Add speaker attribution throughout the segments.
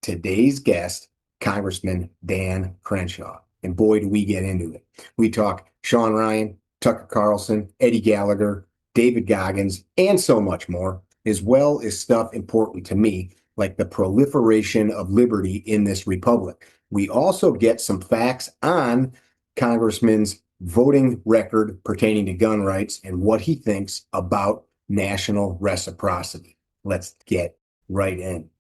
Speaker 1: today's guest, Congressman Dan Crenshaw. And boy, do we get into it. We talk Sean Ryan, Tucker Carlson, Eddie Gallagher, David Goggins, and so much more, as well as stuff important to me, like the proliferation of liberty in this republic. We also get some facts on Congressman's voting record pertaining to gun rights and what he thinks about national reciprocity. Let's get right in.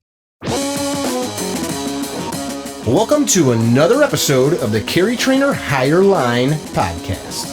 Speaker 2: Welcome to another episode of the Carry Trainer Higher Line podcast.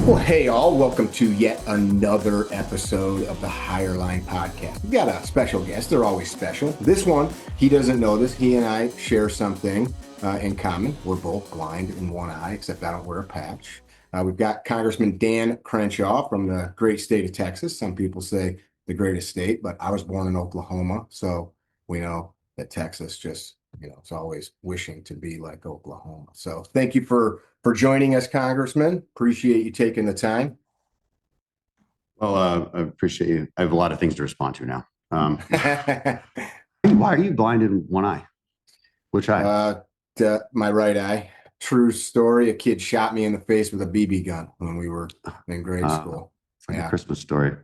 Speaker 1: Well, hey, all. Welcome to yet another episode of the Higher Line podcast. We've got a special guest. They're always special. This one, he doesn't know this. He and I share something in common. We're both blind in one eye, except I don't wear a patch. We've got Congressman Dan Crenshaw from the great state of Texas. Some people say the greatest state, but I was born in Oklahoma, so we know that Texas just, it's always wishing to be like Oklahoma. So thank you for joining us, Congressman. Appreciate you taking the time.
Speaker 3: Well, I appreciate you. I have a lot of things to respond to now. Why are you blind in one eye? Which eye?
Speaker 1: My right eye. True story. A kid shot me in the face with a BB gun when we were in grade school.
Speaker 3: It's like a Christmas story.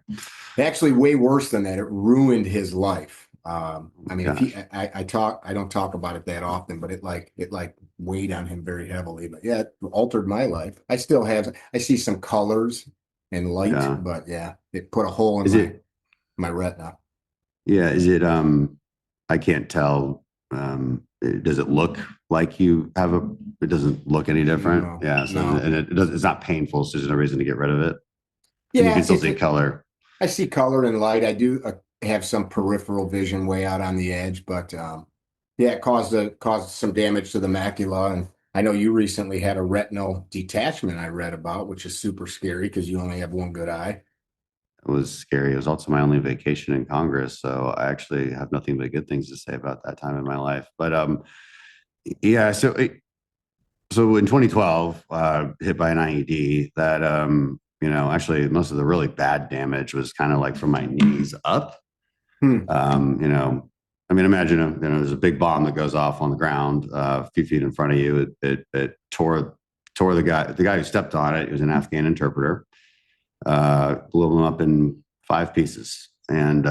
Speaker 1: Actually, way worse than that. It ruined his life. I don't talk about it that often, but it weighed on him very heavily. But yeah, it altered my life. I see some colors and light, but yeah, it put a hole in my retina.
Speaker 3: Yeah, is it? I can't tell. Does it look like you have it doesn't look any different?
Speaker 1: No,
Speaker 3: yeah. So,
Speaker 1: no.
Speaker 3: And it's not painful. So there's no reason to get rid of it.
Speaker 1: Yeah.
Speaker 3: And you can still see color.
Speaker 1: I see color and light. I do have some peripheral vision way out on the edge, but it caused some damage to the macula. And I know you recently had a retinal detachment I read about, which is super scary because you only have one good eye.
Speaker 3: It was scary. It was also my only vacation in Congress. So I actually have nothing but good things to say about that time in my life. But yeah, so in 2012, hit by an IED that, actually most of the really bad damage was kind of like from my knees up. Imagine, there's a big bomb that goes off on the ground a few feet in front of you. It tore the guy who stepped on it. He was an Afghan interpreter. Blew him up in 5 pieces, and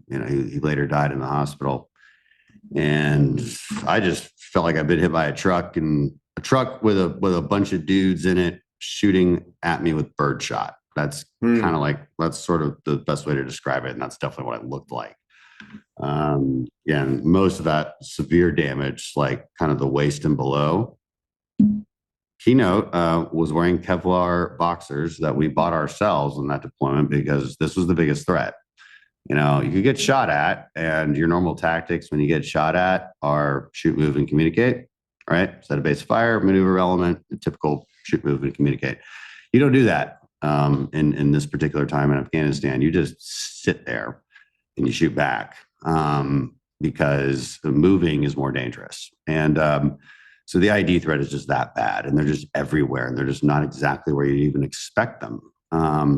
Speaker 3: he later died in the hospital. And I just felt like I've been hit by a truck with a bunch of dudes in it shooting at me with birdshot. That's that's sort of the best way to describe it, and that's definitely what it looked like. And most of that severe damage, like kind of the waist and below. Keynote was wearing Kevlar boxers that we bought ourselves in that deployment because this was the biggest threat. You could get shot at, and your normal tactics when you get shot at are shoot, move, and communicate, right? Set a base of fire, maneuver element, typical shoot, move, and communicate. You don't do that in this particular time in Afghanistan. You just sit there and you shoot back because moving is more dangerous. And so the ID threat is just that bad, and they're just everywhere, and they're just not exactly where you even expect them.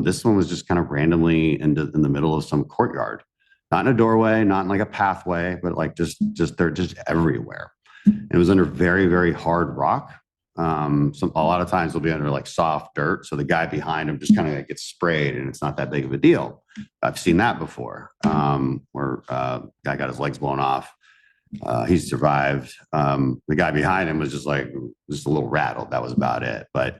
Speaker 3: This one was just kind of randomly in the middle of some courtyard, not in a doorway, not in like a pathway, but like just they're just everywhere. And it was under very, very hard rock. A lot of times they'll be under like soft dirt, so the guy behind him just kind of gets sprayed, and it's not that big of a deal. I've seen that before, where guy got his legs blown off. He survived. The guy behind him was just a little rattled. That was about it. But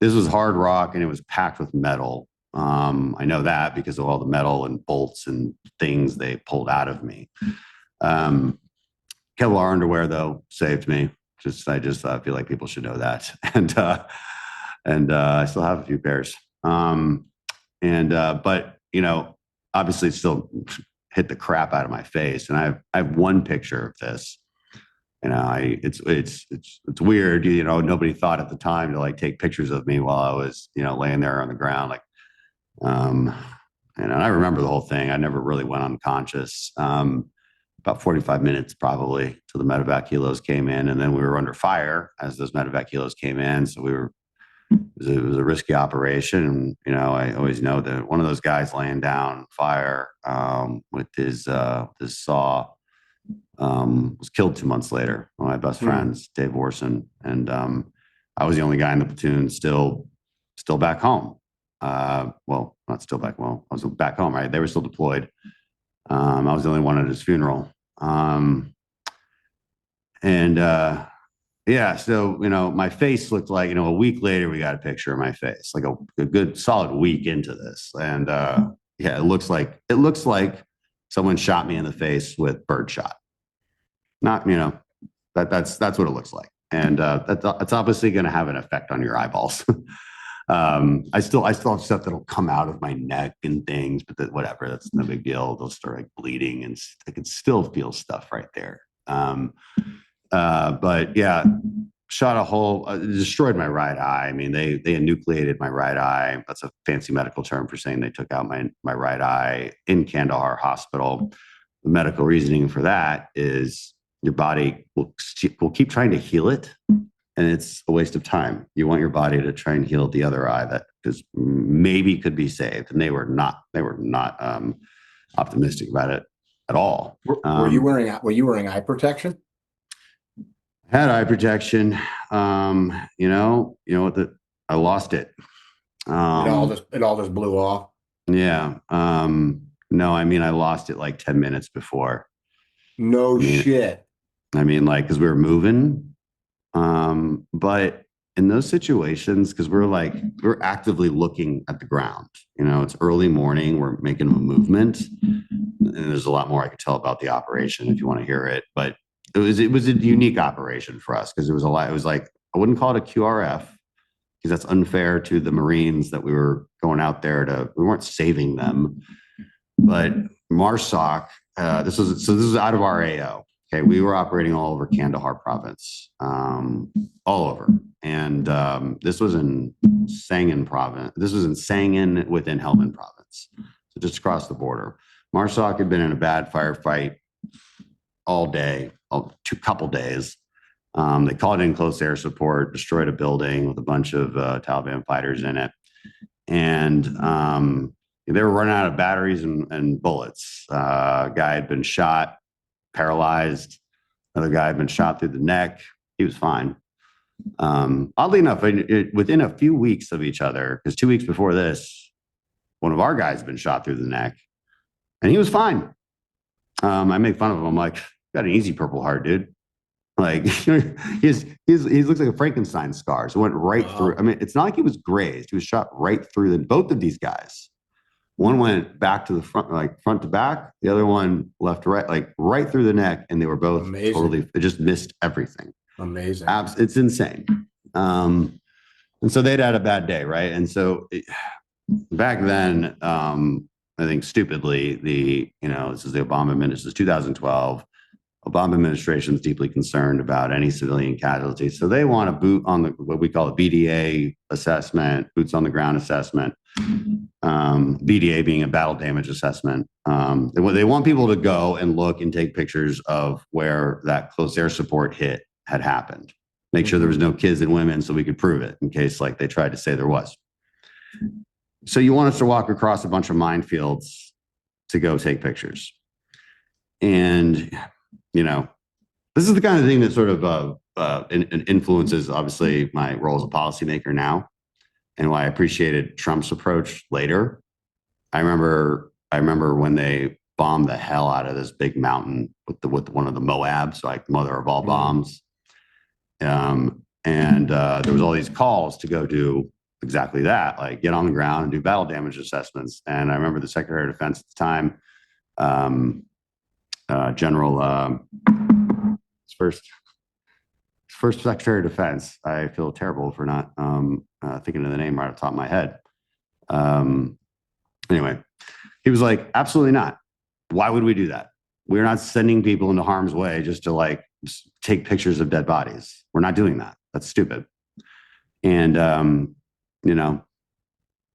Speaker 3: this was hard rock, and it was packed with metal. I know that because of all the metal and bolts and things they pulled out of me. Kevlar underwear, though, saved me. I just feel like people should know that. And I still have a few pairs. But obviously it still hit the crap out of my face. And I have one picture of this. It's weird. Nobody thought at the time to like take pictures of me while I was, laying there on the ground. And I remember the whole thing. I never really went unconscious. About 45 minutes probably till the medevac helos came in, and then we were under fire as those medevac helos came in. So we were it was a risky operation. And, you know, I always know that one of those guys laying down fire with his saw was killed 2 months later. One of my best friends, Dave Orson. And I was the only guy in the platoon still back home. Well, not still back. Well, I was back home, right? They were still deployed. I was the only one at his funeral. Yeah, so, you know, my face looked like, you know, a week later, we got a picture of my face, like a good solid week into this. And yeah, it looks like someone shot me in the face with birdshot. Not, you know, that's what it looks like. And that's obviously going to have an effect on your eyeballs. I still have stuff that'll come out of my neck and things, but whatever, that's no big deal. They'll start like bleeding, and I can still feel stuff right there. But yeah, shot a hole, destroyed my right eye. I mean, they enucleated my right eye. That's a fancy medical term for saying they took out my right eye in Kandahar Hospital. The medical reasoning for that is your body will keep trying to heal it, and it's a waste of time. You want your body to try and heal the other eye that maybe could be saved, and they were not optimistic about it at all.
Speaker 1: Were you wearing eye protection?
Speaker 3: I had eye protection. You know what? I lost it.
Speaker 1: It all just blew off.
Speaker 3: Yeah. No, I mean, I lost it like 10 minutes before.
Speaker 1: No shit.
Speaker 3: I mean, like, because we were moving. But in those situations, because we're actively looking at the ground. You know, it's early morning. We're making a movement, and there's a lot more I could tell about the operation if you want to hear it. But it was a unique operation for us because it was a lot. It was like, I wouldn't call it a QRF because that's unfair to the Marines that we were going out there we weren't saving them, but MARSOC. This is out of our AO. Okay, we were operating all over Kandahar province, all over, and this was in Sangin province. This was in Sangin within Helmand province, so just across the border. MARSOC had been in a bad firefight all day, couple days. They called in close air support, destroyed a building with a bunch of Taliban fighters in it, and they were running out of batteries and bullets. A guy had been shot, paralyzed. Another guy had been shot through the neck. He was fine. Oddly enough, within a few weeks of each other, because 2 weeks before this, one of our guys had been shot through the neck, and he was fine. I make fun of him. I'm like, got an easy Purple Heart, dude. Like, he looks like a Frankenstein scar. So it went right through. I mean, it's not like he was grazed. He was shot right through both of these guys. One went back to the front, like front to back. The other one left to right, like right through the neck. And they were both totally, it just missed everything.
Speaker 1: Amazing.
Speaker 3: It's insane. And so they'd had a bad day, right? And so back then, I think stupidly, this is the Obama administration, this is 2012. Obama administration is deeply concerned about any civilian casualties. So they want a boot on what we call a BDA assessment, boots on the ground assessment. BDA being a battle damage assessment. They want people to go and look and take pictures of where that close air support hit had happened. Make sure there was no kids and women so we could prove it in case like they tried to say there was. So you want us to walk across a bunch of minefields to go take pictures. And, this is the kind of thing that sort of influences, obviously, my role as a policymaker now and why I appreciated Trump's approach later. I remember when they bombed the hell out of this big mountain with one of the Moabs, like mother of all bombs. And there was all these calls to go do exactly that, like get on the ground and do battle damage assessments. And I remember the Secretary of Defense at the time, General, first Secretary of Defense. I feel terrible for not thinking of the name right off the top of my head. Anyway, he was like, absolutely not. Why would we do that? We're not sending people into harm's way just to take pictures of dead bodies. We're not doing that. That's stupid. And,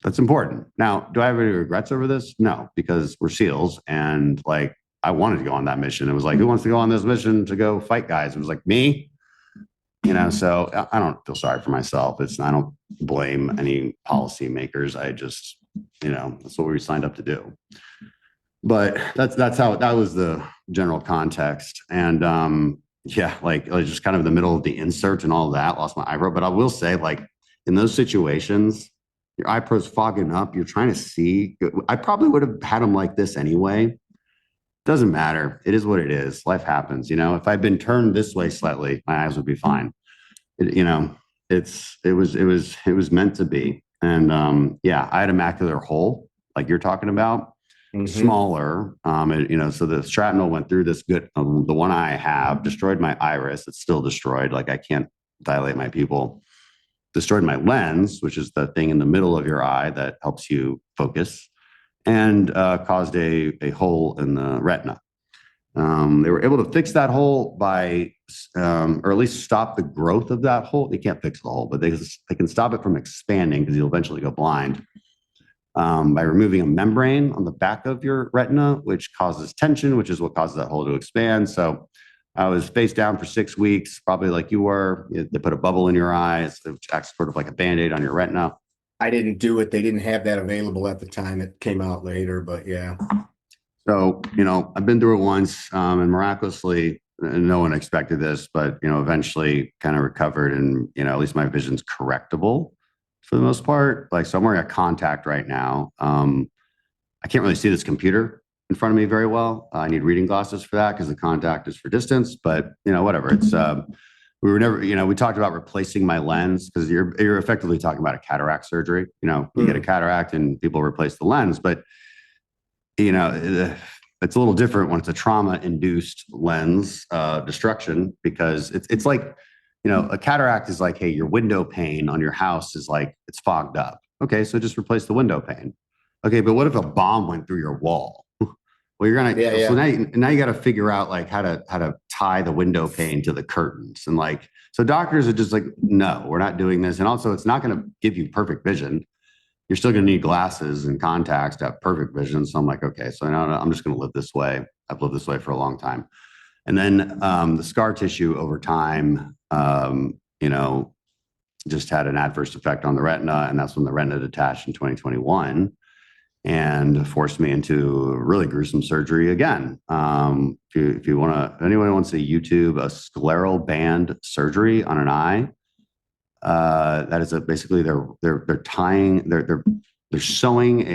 Speaker 3: that's important. Now, do I have any regrets over this? No, because we're SEALs and I wanted to go on that mission. It was like, who wants to go on this mission to go fight guys? It was like me. So I don't feel sorry for myself. I don't blame any policymakers. I just, that's what we signed up to do. But that's how that was the general context. And yeah, like I was just kind of in the middle of the insert and all that, lost my eyebrow. But I will say, like, in those situations, your eyebrow's fogging up, you're trying to see. I probably would have had them like this anyway. Doesn't matter. It is what it is. Life happens. If I'd been turned this way slightly, my eyes would be fine. It was meant to be. And yeah, I had a macular hole like you're talking about. Smaller, so the shrapnel went through this the one I have destroyed my iris. It's still destroyed. Like I can't dilate my pupil. Destroyed my lens, which is the thing in the middle of your eye that helps you focus, and caused a hole in the retina. They were able to fix that hole by, or at least stop the growth of that hole. They can't fix the hole, but they can stop it from expanding because you'll eventually go blind. By removing a membrane on the back of your retina, which causes tension, which is what causes that hole to expand. So I was face down for 6 weeks, probably like you were. They put a bubble in your eyes, which acts sort of like a Band-Aid on your retina.
Speaker 1: I didn't do it. They didn't have that available at the time. It came out later, but yeah.
Speaker 3: So, I've been through it once, and miraculously, no one expected this, but, eventually kind of recovered, and, at least my vision's correctable for the most part. Like, so I'm wearing a contact right now. I can't really see this computer in front of me very well. I need reading glasses for that because the contact is for distance, but whatever. It's, we were never, we talked about replacing my lens because you're effectively talking about a cataract surgery. You get a cataract and people replace the lens, but it's a little different when it's a trauma-induced lens destruction, because it's like, a cataract is like, hey, your window pane on your house is like, it's fogged up. Okay, so just replace the window pane. Okay, but what if a bomb went through your wall? Well, you're gonna. Yeah. So now you got to figure out like how to tie the window pane to the curtains, and like, so doctors are just like, no, we're not doing this, and also it's not going to give you perfect vision. You're still going to need glasses and contacts to have perfect vision. So I'm like, okay, so now I'm just going to live this way. I've lived this way for a long time. And then the scar tissue over time, just had an adverse effect on the retina. And that's when the retina detached in 2021 and forced me into really gruesome surgery again. If you want to, anyone wants to YouTube a scleral band surgery on an eye, that is basically they're sewing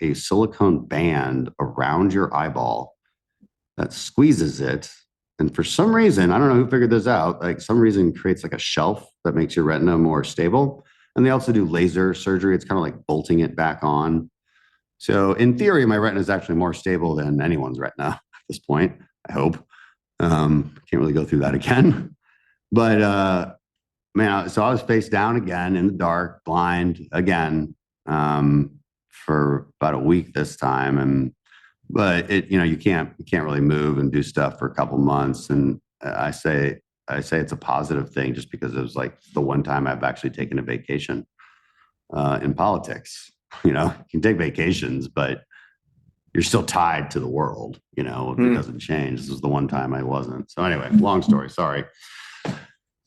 Speaker 3: a silicone band around your eyeball that squeezes it. And for some reason, I don't know who figured this out, like some reason creates like a shelf that makes your retina more stable. And they also do laser surgery. It's kind of like bolting it back on. So in theory, my retina is actually more stable than anyone's retina at this point, I hope. Can't really go through that again. But man, so I was face down again in the dark, blind again, for about a week this time. But you can't really move and do stuff for a couple months. And I say it's a positive thing just because it was like the one time I've actually taken a vacation in politics. You can take vacations, but you're still tied to the world, if it doesn't change. This was the one time I wasn't. So anyway, long story, sorry.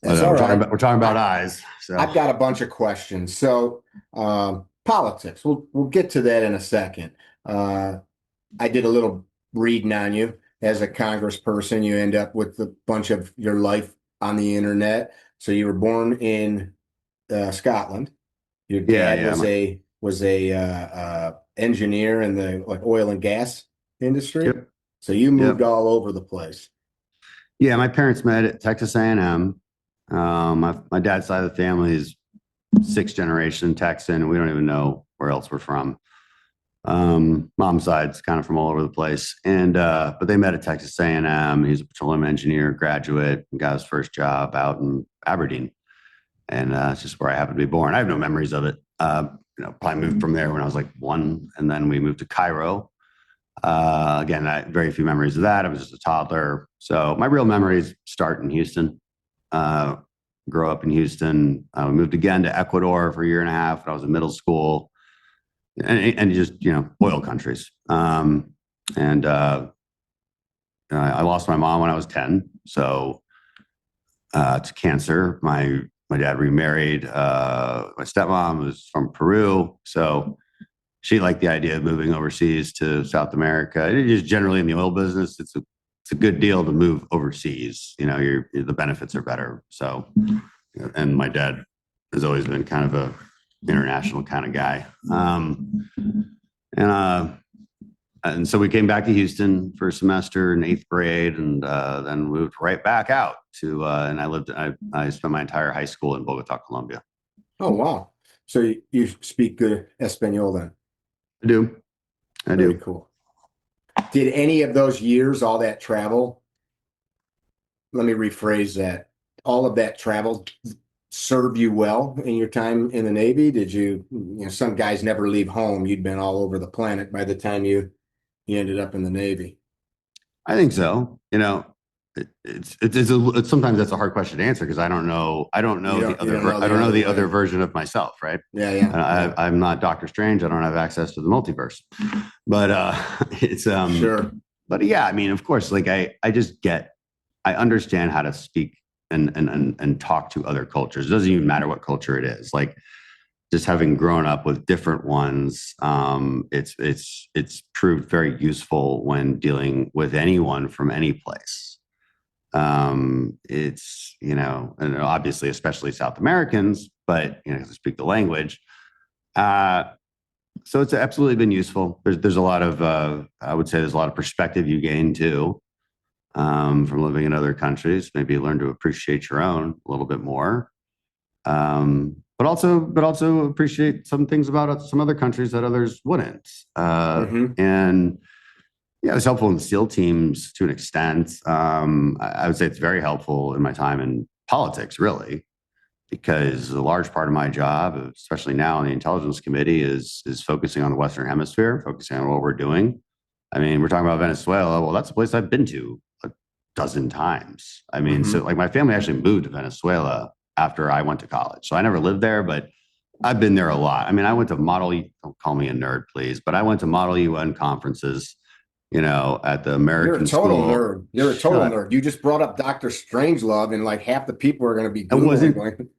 Speaker 1: That's all right.
Speaker 3: We're talking about eyes. So
Speaker 1: I've got a bunch of questions. So politics, we'll get to that in a second. I did a little reading on you. As a congressperson, you end up with a bunch of your life on the internet. So you were born in Scotland. Your dad was a engineer in the like oil and gas industry.
Speaker 3: Yep.
Speaker 1: So you moved all over the place.
Speaker 3: Yeah, my parents met at Texas A&M. My dad's side of the family is 6th generation Texan. We don't even know where else we're from. Mom's side's kind of from all over the place. And but they met at Texas A&M. He's a petroleum engineer, graduate, and got his first job out in Aberdeen. And it's just where I happened to be born. I have no memories of it. Probably moved from there when I was like 1, and then we moved to Cairo. Again, very few memories of that. I was just a toddler. So my real memories start in Houston. Grow up in Houston. We moved again to Ecuador for a year and a half when I was in middle school, and just oil countries. I lost my mom when I was 10. So to cancer. My dad remarried. My stepmom was from Peru, so she liked the idea of moving overseas to South America. It is generally in the oil business. It's a good deal to move overseas. The benefits are better. So, and my dad has always been kind of a international kind of guy. And so we came back to Houston for a semester in 8th grade, and then moved right back out to. And I spent my entire high school in Bogota, Colombia.
Speaker 1: Oh wow! So you speak good Espanol then?
Speaker 3: I do.
Speaker 1: Very cool. Did any of those years, all that travel? Let me rephrase that. All of that travel serve you well in your time in the Navy? Did you some guys never leave home. You'd been all over the planet by the time you ended up in the Navy.
Speaker 3: I think so. It's sometimes that's a hard question to answer because I don't know the other version of myself, right?
Speaker 1: Yeah.
Speaker 3: I'm not Doctor Strange. I don't have access to the multiverse, but it's
Speaker 1: sure.
Speaker 3: But yeah, I mean, of course, like I understand how to speak and talk to other cultures. It doesn't even matter what culture it is. Like just having grown up with different ones, it's proved very useful when dealing with anyone from any place. It's, and obviously, especially South Americans, but, speak the language. So it's absolutely been useful. There's a lot of, I would say there's a lot of perspective you gain too, from living in other countries, maybe learn to appreciate your own a little bit more. But also appreciate some things about some other countries that others wouldn't. And yeah, it was helpful in the SEAL teams to an extent. I would say it's very helpful in my time in politics, really, because a large part of my job, especially now in the Intelligence Committee, is focusing on the Western Hemisphere, focusing on what we're doing. I mean, we're talking about Venezuela. Well, that's a place I've been to a dozen times. I mean, so like my family actually moved to Venezuela after I went to college. So I never lived there, but I've been there a lot. I mean, I went to don't call me a nerd, please, but I went to Model UN conferences, at the American
Speaker 1: school. You're a total
Speaker 3: Shut.
Speaker 1: nerd. You just brought up Dr. Strangelove, and like half the people are going to be
Speaker 3: Googling.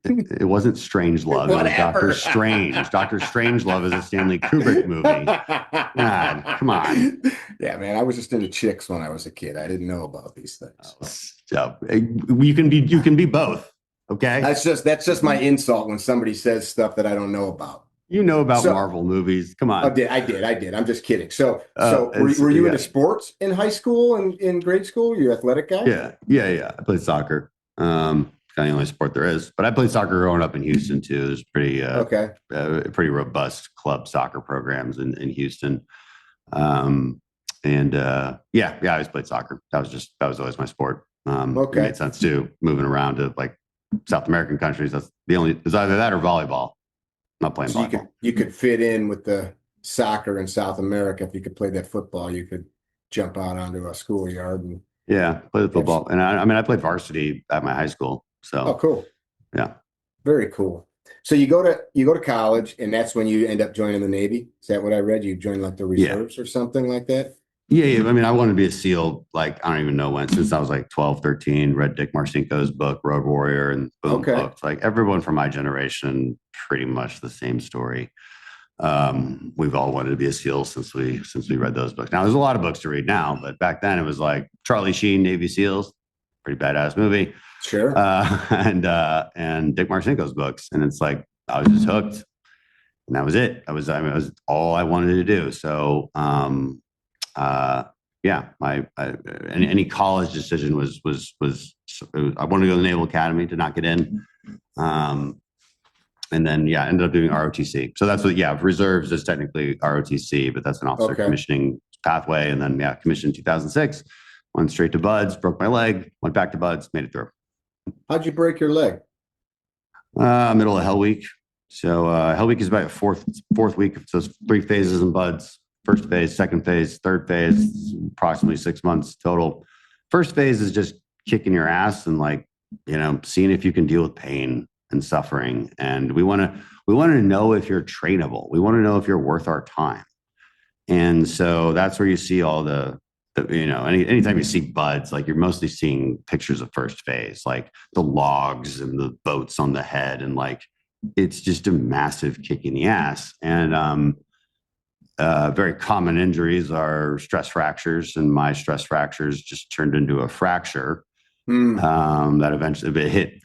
Speaker 3: It wasn't Strangelove. It was Dr. Strange. Dr. Strangelove is a Stanley Kubrick movie. God, come on.
Speaker 1: Yeah, man. I was just into chicks when I was a kid. I didn't know about these things.
Speaker 3: You can be both. Okay.
Speaker 1: That's just my insult when somebody says stuff that I don't know about.
Speaker 3: You know about Marvel movies. Come on.
Speaker 1: I did. I'm just kidding. So were you into sports in high school and in grade school? You're an athletic guy?
Speaker 3: Yeah. I played soccer. Kind of the only sport there is. But I played soccer growing up in Houston too. There's pretty robust club soccer programs in Houston. I always played soccer. That was always my sport. It made sense too. Moving around to like South American countries. It's either that or volleyball. Not playing volleyball.
Speaker 1: You could fit in with the soccer in South America. If you could play that football, you could jump out onto a schoolyard and
Speaker 3: play the football. And I played varsity at my high school. So
Speaker 1: cool.
Speaker 3: Yeah.
Speaker 1: Very cool. So you go to college, and that's when you end up joining the Navy. Is that what I read? You joined like the reserves or something like that?
Speaker 3: Yeah. I mean, I wanted to be a SEAL, like, I don't even know when, since I was like 12, 13, read Dick Marcinko's book, Road Warrior, and boom, books. Like everyone from my generation, pretty much the same story. We've all wanted to be a SEAL since we read those books. Now, there's a lot of books to read now, but back then it was like Charlie Sheen, Navy SEALs, pretty badass movie.
Speaker 1: Sure.
Speaker 3: And Dick Marcinko's books. And it's like, I was just hooked. And that was it. It was all I wanted to do. So, any college decision was I wanted to go to the Naval Academy, to not get in. And then, ended up doing ROTC. So that's what, reserves is technically ROTC, but that's an officer commissioning pathway. And then, commissioned in 2006, went straight to BUDS, broke my leg, went back to BUDS, made it through.
Speaker 1: How'd you break your leg?
Speaker 3: Middle of Hell Week. So Hell Week is about fourth week. So it's 3 phases in BUDS. First phase, second phase, third phase, approximately 6 months total. First phase is just kicking your ass and seeing if you can deal with pain and suffering. And we want to know if you're trainable. We want to know if you're worth our time. And so that's where you see all the anytime you see buds, like you're mostly seeing pictures of first phase, like the logs and the boats on the head. And like, it's just a massive kick in the ass. And very common injuries are stress fractures. And my stress fractures just turned into a fracture. That eventually it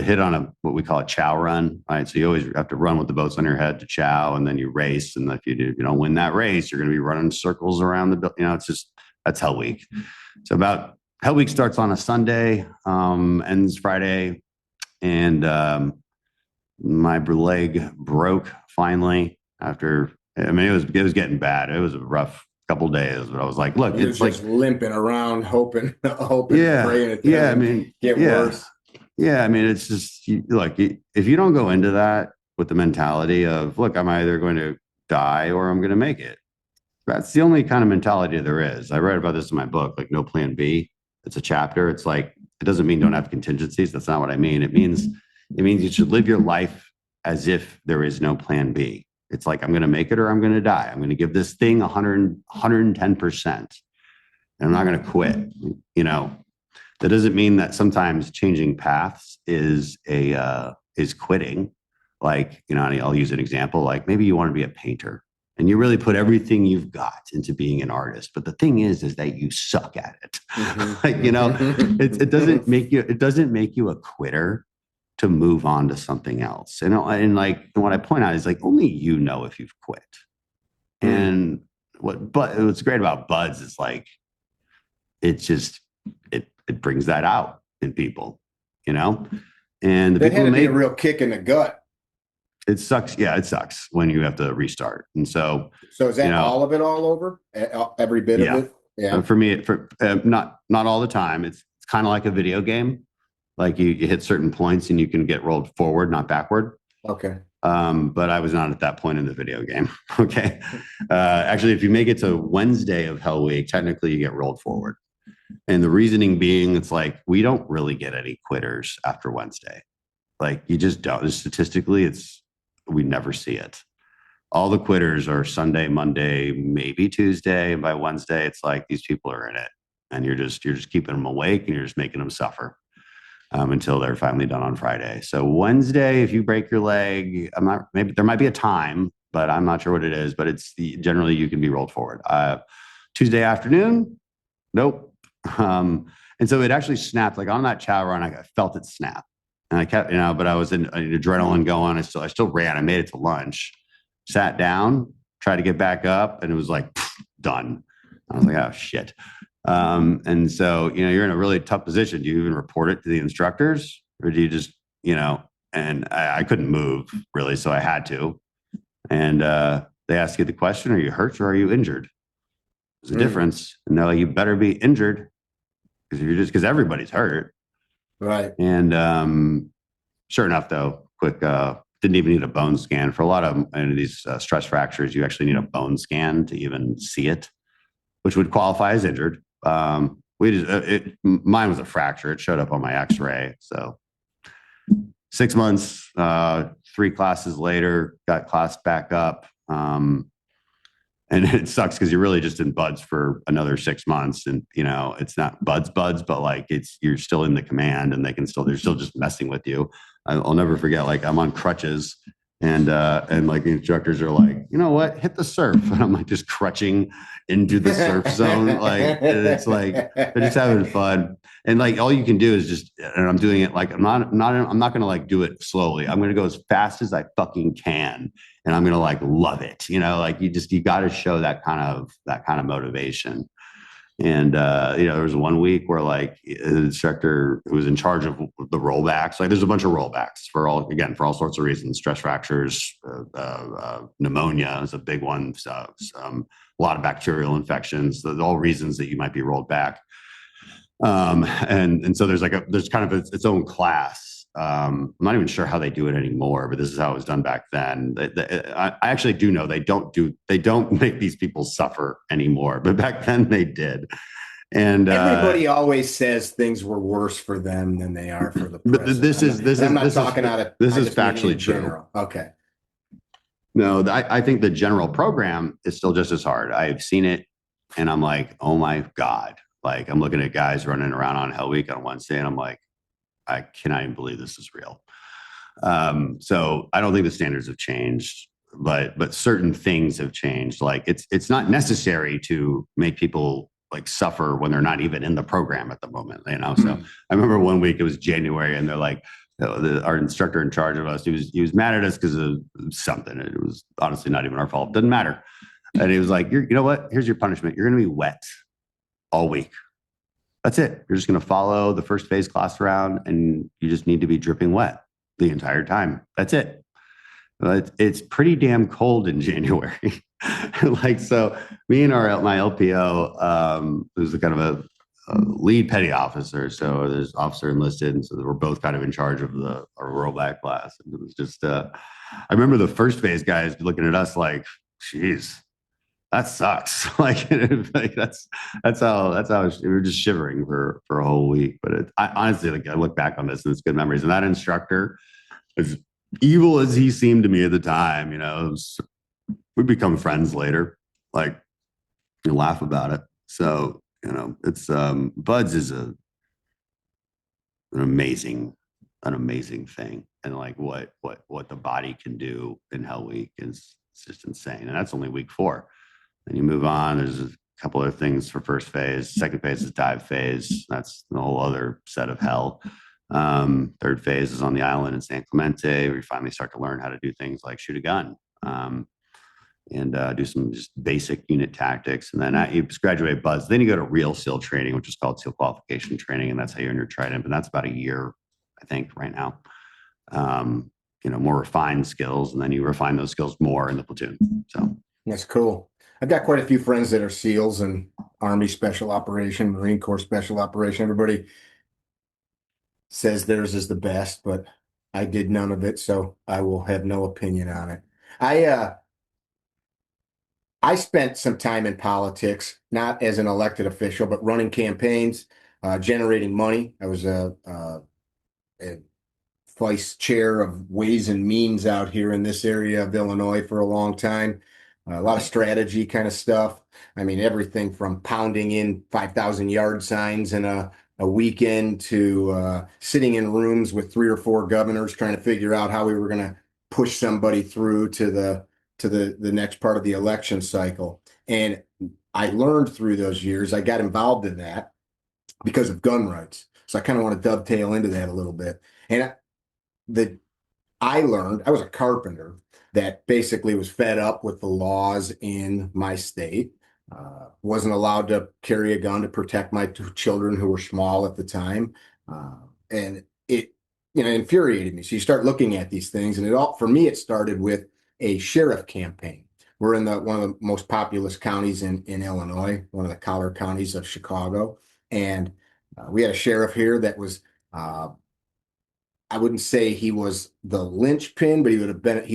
Speaker 3: hit on what we call a chow run, right? So you always have to run with the boats on your head to chow, and then you race. And if you don't win that race, you're going to be running circles around that's Hell Week. So Hell Week starts on a Sunday, ends Friday, and my leg broke finally after. I mean, it was getting bad. It was a rough couple days, but I was like, look,
Speaker 1: it's like limping around, hoping, praying it doesn't get worse.
Speaker 3: Yeah, I mean, it's just look, if you don't go into that with the mentality of, look, I'm either going to die or I'm going to make it. That's the only kind of mentality there is. I write about this in my book, like No Plan B. It's a chapter. It's like, it doesn't mean don't have contingencies. That's not what I mean. It means you should live your life as if there is no plan B. It's like, I'm going to make it or I'm going to die. I'm going to give this thing 110%. And I'm not going to quit. That doesn't mean that sometimes changing paths is quitting. Like, I'll use an example. Like maybe you want to be a painter and you really put everything you've got into being an artist. But the thing is that you suck at it. It doesn't make you a quitter to move on to something else. And what I point out is like, only you know if you've quit. And what's great about buds is like, it brings that out in people, and the
Speaker 1: that
Speaker 3: people
Speaker 1: had to be a real kick in the gut.
Speaker 3: It sucks. Yeah, it sucks when you have to restart. And so
Speaker 1: is that all of it all over? Every bit of it? Yeah.
Speaker 3: For me, not all the time. It's kind of like a video game. Like you hit certain points and you can get rolled forward, not backward.
Speaker 1: Okay.
Speaker 3: But I was not at that point in the video game. Okay. Actually, if you make it to Wednesday of Hell Week, technically you get rolled forward. And the reasoning being, it's like, we don't really get any quitters after Wednesday. Like you just don't. Statistically, we never see it. All the quitters are Sunday, Monday, maybe Tuesday. And by Wednesday, it's like these people are in it. And you're just keeping them awake and you're just making them suffer. Until they're finally done on Friday. So Wednesday, if you break your leg, maybe there might be a time, but I'm not sure what it is, but generally you can be rolled forward. Tuesday afternoon, nope. And so it actually snapped, like on that chow run, I felt it snap and I kept, but I was in adrenaline going. I still ran. I made it to lunch, sat down, tried to get back up and it was like, done. I was like, oh shit. And so, you're in a really tough position. Do you even report it to the instructors or do you just, and I couldn't move really. So I had to, and, they ask you the question, are you hurt or are you injured? There's a difference. And they're like, you better be injured because everybody's hurt.
Speaker 1: Right.
Speaker 3: And, sure enough though, didn't even need a bone scan for a lot of these stress fractures. You actually need a bone scan to even see it, which would qualify as injured. Mine was a fracture. It showed up on my x-ray. So 6 months, 3 classes later, got classed back up. And it sucks because you're really just in buds for another 6 months. And, it's not buds, but like you're still in the command and they're still just messing with you. I'll never forget, like I'm on crutches and like the instructors are like, you know what, hit the surf. And I'm like just crutching into the surf zone. Like, and it's like, they're just having fun. And like, all you can do is and I'm doing it. Like, I'm not going to like do it slowly. I'm going to go as fast as I fucking can. And I'm going to like love it. Like you got to show that kind of motivation. And, there was 1 week where like the instructor who was in charge of the rollbacks, like there's a bunch of rollbacks for all sorts of reasons, stress fractures, pneumonia is a big one. A lot of bacterial infections, all reasons that you might be rolled back. And so there's kind of its own class. I'm not even sure how they do it anymore, but this is how it was done back then. I actually do know they don't make these people suffer anymore, but back then they did. And
Speaker 1: everybody always says things were worse for them than they are for the president.
Speaker 3: I'm not talking out of this is factually true.
Speaker 1: General. Okay.
Speaker 3: No, I think the general program is still just as hard. I've seen it And I'm like, oh my God. Like, I'm looking at guys running around on Hell Week on Wednesday, and I'm like, I cannot even believe this is real. So I don't think the standards have changed, but certain things have changed. Like it's not necessary to make people like suffer when they're not even in the program at the moment, you know. So I remember one week it was January, and they're like, our instructor in charge of us, he was mad at us because of something. It was honestly not even our fault. Doesn't matter. And he was like, you know what? Here's your punishment. You're going to be wet all week. That's it. You're just going to follow the first phase class around, and you just need to be dripping wet the entire time. That's it. It's pretty damn cold in January. Like, so me and my LPO, who's the kind of a lead petty officer. So there's officer enlisted. And so we're both kind of in charge of our rollback class. And it was just, I remember the first phase guys looking at us like, geez, that sucks. Like, that's how we were just shivering for a whole week. But I honestly, like, I look back on this and it's good memories. And that instructor, as evil as he seemed to me at the time, you know, we become friends later. Like, you laugh about it. So, you know, it's Buds is an amazing thing. And like what the body can do in Hell Week is just insane. And that's only week 4. Then you move on. There's a couple other things for first phase. Second phase is dive phase. That's the whole other set of hell. Third phase is on the island in San Clemente, where you finally start to learn how to do things like shoot a gun, and do some just basic unit tactics. And then you graduate Buds. Then you go to real SEAL training, which is called SEAL qualification training. And that's how you earn your trident. And that's about a year, I think, right now. You know, more refined skills. And then you refine those skills more in the platoon. So
Speaker 1: that's cool. I've got quite a few friends that are SEALs and Army Special Operation, Marine Corps Special Operation. Everybody says theirs is the best, but I did none of it, so I will have no opinion on it. I spent some time in politics, not as an elected official, but running campaigns, generating money. I was a vice chair of Ways and Means out here in this area of Illinois for a long time. A lot of strategy kind of stuff. I mean, everything from pounding in 5,000 yard signs in a weekend to sitting in rooms with 3 or 4 governors trying to figure out how we were going to push somebody through to the next part of the election cycle. And I learned through those years, I got involved in that because of gun rights. So I kind of want to dovetail into that a little bit. And I learned, I was a carpenter that basically was fed up with the laws in my state. Wasn't allowed to carry a gun to protect my 2 children who were small at the time. And it, infuriated me. So you start looking at these things, and for me, it started with a sheriff campaign. We're in one of the most populous counties in Illinois, one of the collar counties of Chicago. And we had a sheriff here that was, I wouldn't say he was the linchpin, but he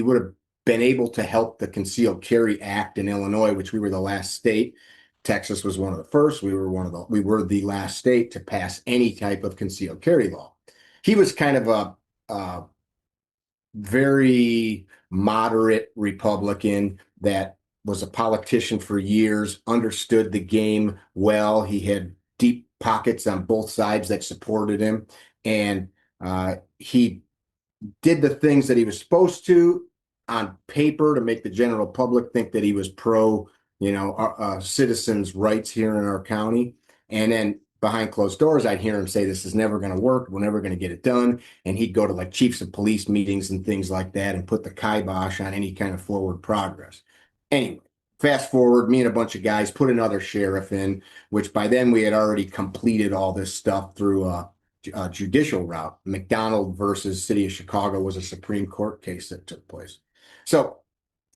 Speaker 1: would have been able to help the Concealed Carry Act in Illinois, which we were the last state. Texas was one of the first. We were the last state to pass any type of concealed carry law. He was kind of a very moderate Republican that was a politician for years, understood the game well. He had deep pockets on both sides that supported him. And he did the things that he was supposed to on paper to make the general public think that he was pro, citizens' rights here in our county. And then behind closed doors, I'd hear him say, this is never going to work. We're never going to get it done. And he'd go to like chiefs of police meetings and things like that and put the kibosh on any kind of forward progress. Anyway, fast forward, me and a bunch of guys put another sheriff in, which by then we had already completed all this stuff through a judicial route. McDonald versus City of Chicago was a Supreme Court case that took place. So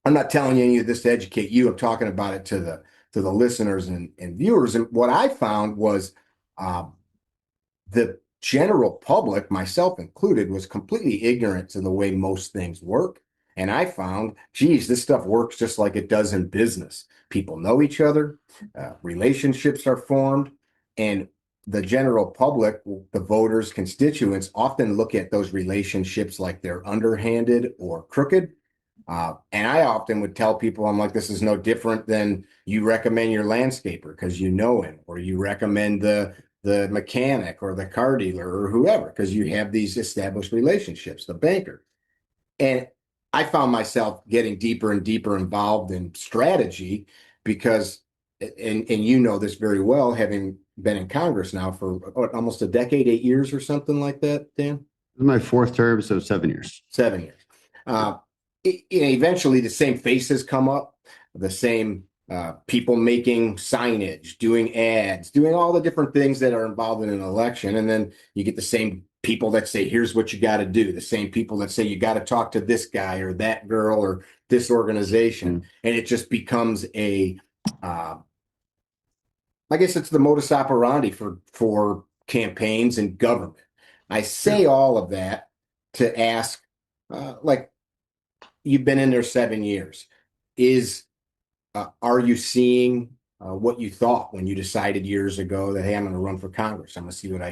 Speaker 1: I'm not telling you any of this to educate you. I'm talking about it to the listeners and viewers. And what I found was the general public, myself included, was completely ignorant to the way most things work. And I found, geez, this stuff works just like it does in business. People know each other, relationships are formed, and the general public, the voters, constituents, often look at those relationships like they're underhanded or crooked. And I often would tell people, I'm like, this is no different than you recommend your landscaper because you know him, or you recommend the mechanic or the car dealer or whoever, because you have these established relationships, the banker. And I found myself getting deeper and deeper involved in strategy because, and you know this very well, having been in Congress now for almost a decade, 8 years or something like that, Dan?
Speaker 3: This is my fourth term, so 7 years.
Speaker 1: 7 years. Eventually, the same faces come up, the same people making signage, doing ads, doing all the different things that are involved in an election. And then you get the same people that say, here's what you got to do. The same people that say, you got to talk to this guy or that girl or this organization. And it just becomes I guess it's the modus operandi for campaigns and government. I say all of that to ask, like, you've been in there 7 years. Is Are you seeing what you thought when you decided years ago that, hey, I'm going to run for Congress? I'm going to see what I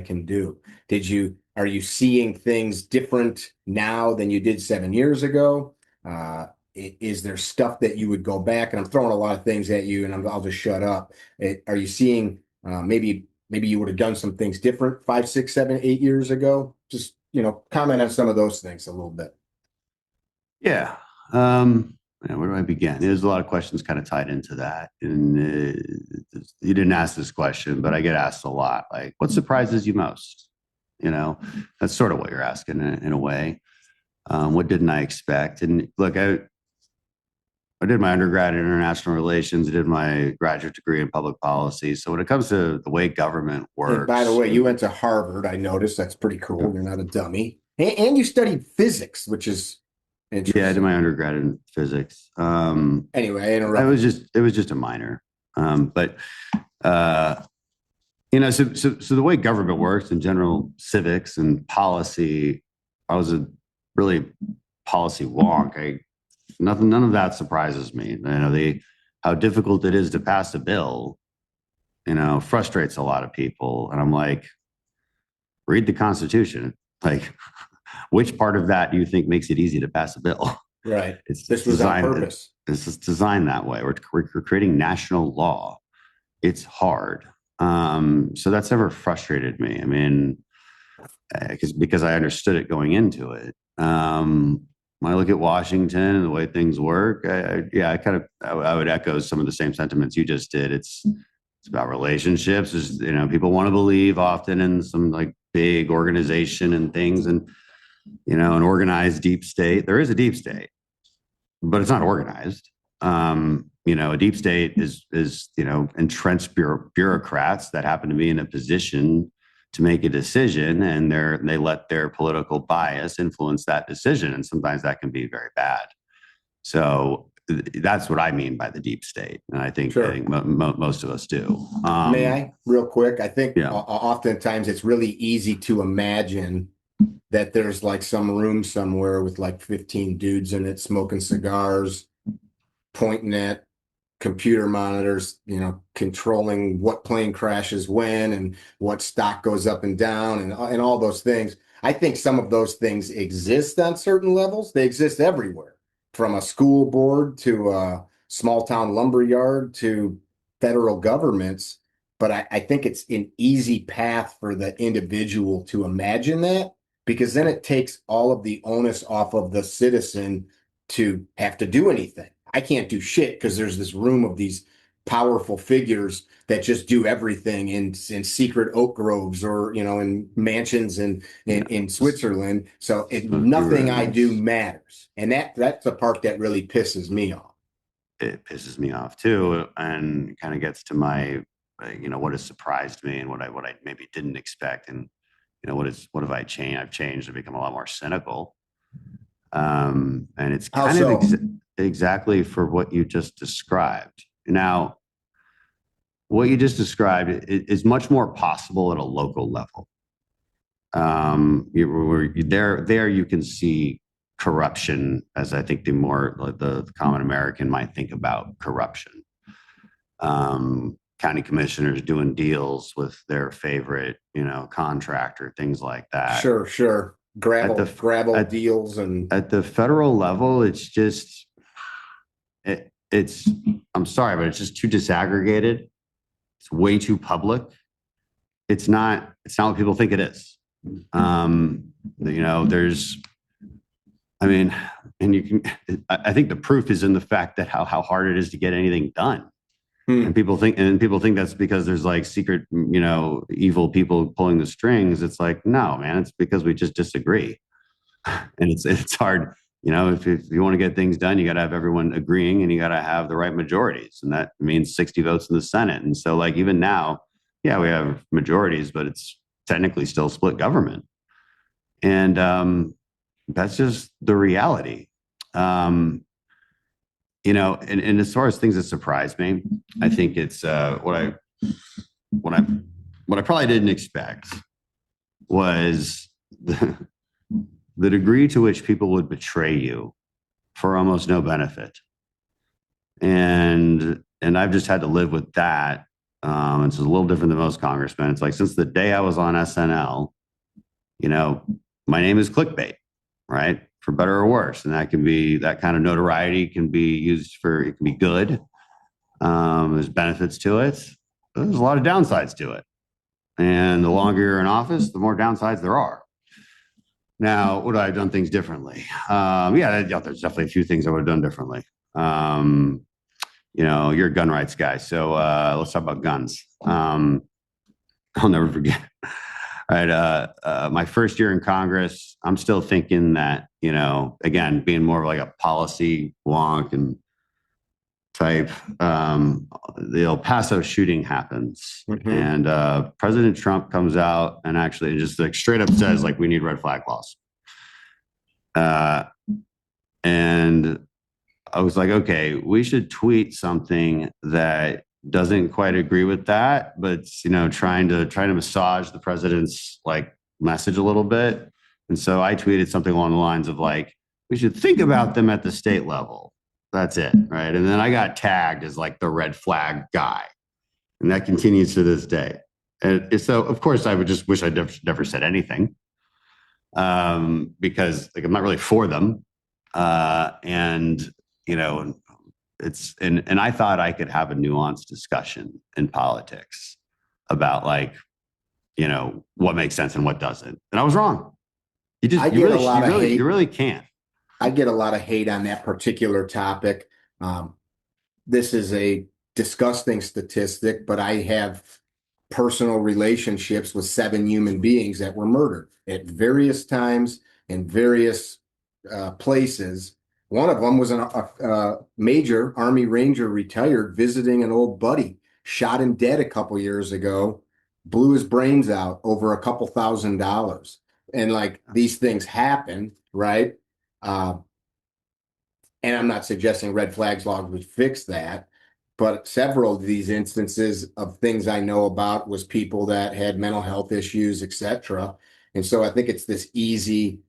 Speaker 1: can do. Are you seeing things different now than you did 7 years ago? Is there stuff that you would go back? And I'm throwing a lot of things at you, and I'll just shut up. Are you seeing maybe you would have done some things different 5, 6, 7, 8 years ago? Just comment on some of those things a little bit.
Speaker 3: Yeah. Where do I begin? There's a lot of questions kind of tied into that. And you didn't ask this question, but I get asked a lot, like, what surprises you most? That's sort of what you're asking in a way. What didn't I expect? And look, I did my undergrad in international relations. I did my graduate degree in public policy. So when it comes to the way government works.
Speaker 1: And by the way, you went to Harvard. I noticed. That's pretty cool. You're not a dummy. And you studied physics, which is interesting.
Speaker 3: Yeah, I did my undergrad in physics.
Speaker 1: Anyway, I interrupted.
Speaker 3: It was just a minor. So the way government works in general, civics and policy, I was a really policy wonk. None of that surprises me. How difficult it is to pass a bill, frustrates a lot of people. And I'm like, read the Constitution. Like, which part of that do you think makes it easy to pass a bill?
Speaker 1: Right. This was on purpose.
Speaker 3: This is designed that way. We're creating national law. It's hard. So that's never frustrated me. I mean, because I understood it going into it. When I look at Washington and the way things work, I would echo some of the same sentiments you just did. It's about relationships. People want to believe often in some like big organization and things, and an organized deep state. There is a deep state, but it's not organized. A deep state is entrenched bureaucrats that happen to be in a position to make a decision, and they let their political bias influence that decision, and sometimes that can be very bad. So that's what I mean by the deep state, and I think,
Speaker 1: sure.
Speaker 3: Most of us do.
Speaker 1: May I, real quick? I think oftentimes it's really easy to imagine that there's like some room somewhere with like 15 dudes in it smoking cigars, pointing at computer monitors, controlling what plane crashes when and what stock goes up and down and all those things. I think some of those things exist on certain levels. They exist everywhere, from a school board to a small town lumber yard to federal governments. But I think it's an easy path for the individual to imagine that, because then it takes all of the onus off of the citizen to have to do anything. I can't do shit because there's this room of these powerful figures that just do everything in secret oak groves or in mansions in Switzerland. So nothing I do matters, and that's the part that really pisses me off.
Speaker 3: It pisses me off too, and kind of gets to my what has surprised me and what I maybe didn't expect, and what have I changed? I've changed. I've become a lot more cynical, and it's kind of exactly for what you just described. Now, what you just described is much more possible at a local level. There you can see corruption, as I think the common American might think about corruption. County commissioners doing deals with their favorite, contractor, things like that.
Speaker 1: Sure. gravel deals and
Speaker 3: at the federal level, it's just it's I'm sorry, but it's just too disaggregated. It's way too public. It's not what people think it is. There's I mean, and you can I think the proof is in the fact that how hard it is to get anything done. And people think that's because there's like secret, evil people pulling the strings. It's like, no, man, it's because we just disagree. And it's hard, if you want to get things done, you got to have everyone agreeing and you got to have the right majorities. And that means 60 votes in the Senate. And so like, even now, yeah, we have majorities, but it's technically still split government. And that's just the reality. And as far as things that surprised me, I think it's what I probably didn't expect was the degree to which people would betray you for almost no benefit. And I've just had to live with that. It's a little different than most congressmen. It's like, since the day I was on SNL, my name is clickbait, right? For better or worse. And that kind of notoriety can be used it can be good. There's benefits to it. There's a lot of downsides to it. And the longer you're in office, the more downsides there are. Now, would I have done things differently? There's definitely a few things I would have done differently. You're a gun rights guy. So let's talk about guns. I'll never forget. Right. My first year in Congress, I'm still thinking that, again, being more of like a policy wonk and type, the El Paso shooting happens. Mm-hmm. And President Trump comes out and actually just like straight up says, like, we need red flag laws. And I was like, okay, we should tweet something that doesn't quite agree with that, but trying to massage the president's like message a little bit. And so I tweeted something along the lines of like, we should think about them at the state level. That's it, right? And then I got tagged as like the red flag guy, and that continues to this day. And so, of course, I would just wish I'd never said anything, because like I'm not really for them, and and I thought I could have a nuanced discussion in politics about like, what makes sense and what doesn't. And I was wrong. You really can't.
Speaker 1: I get a lot of hate on that particular topic. This is a disgusting statistic, but I have personal relationships with 7 human beings that were murdered at various times in various places. One of them was a Major Army Ranger, retired, visiting an old buddy, shot him dead a couple years ago, blew his brains out over a couple $1,000s. And like, these things happen, right? And I'm not suggesting red flags laws would fix that, but several of these instances of things I know about was people that had mental health issues, etc. And so I think it's this easy,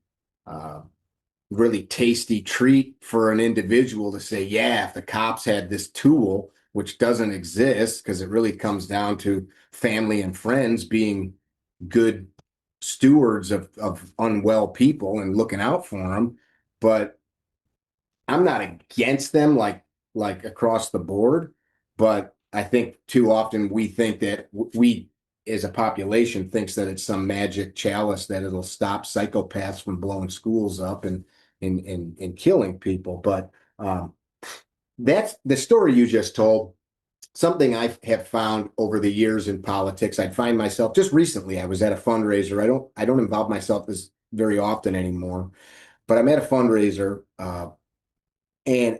Speaker 1: really tasty treat for an individual to say, yeah, if the cops had this tool, which doesn't exist, because it really comes down to family and friends being good stewards of unwell people and looking out for them. But I'm not against them like across the board, but I think too often we think that we as a population thinks that it's some magic chalice that it'll stop psychopaths from blowing schools up and killing people. But that's the story you just told. Something I have found over the years in politics. I'd find myself just recently, I was at a fundraiser. I don't involve myself as very often anymore, but I'm at a fundraiser, and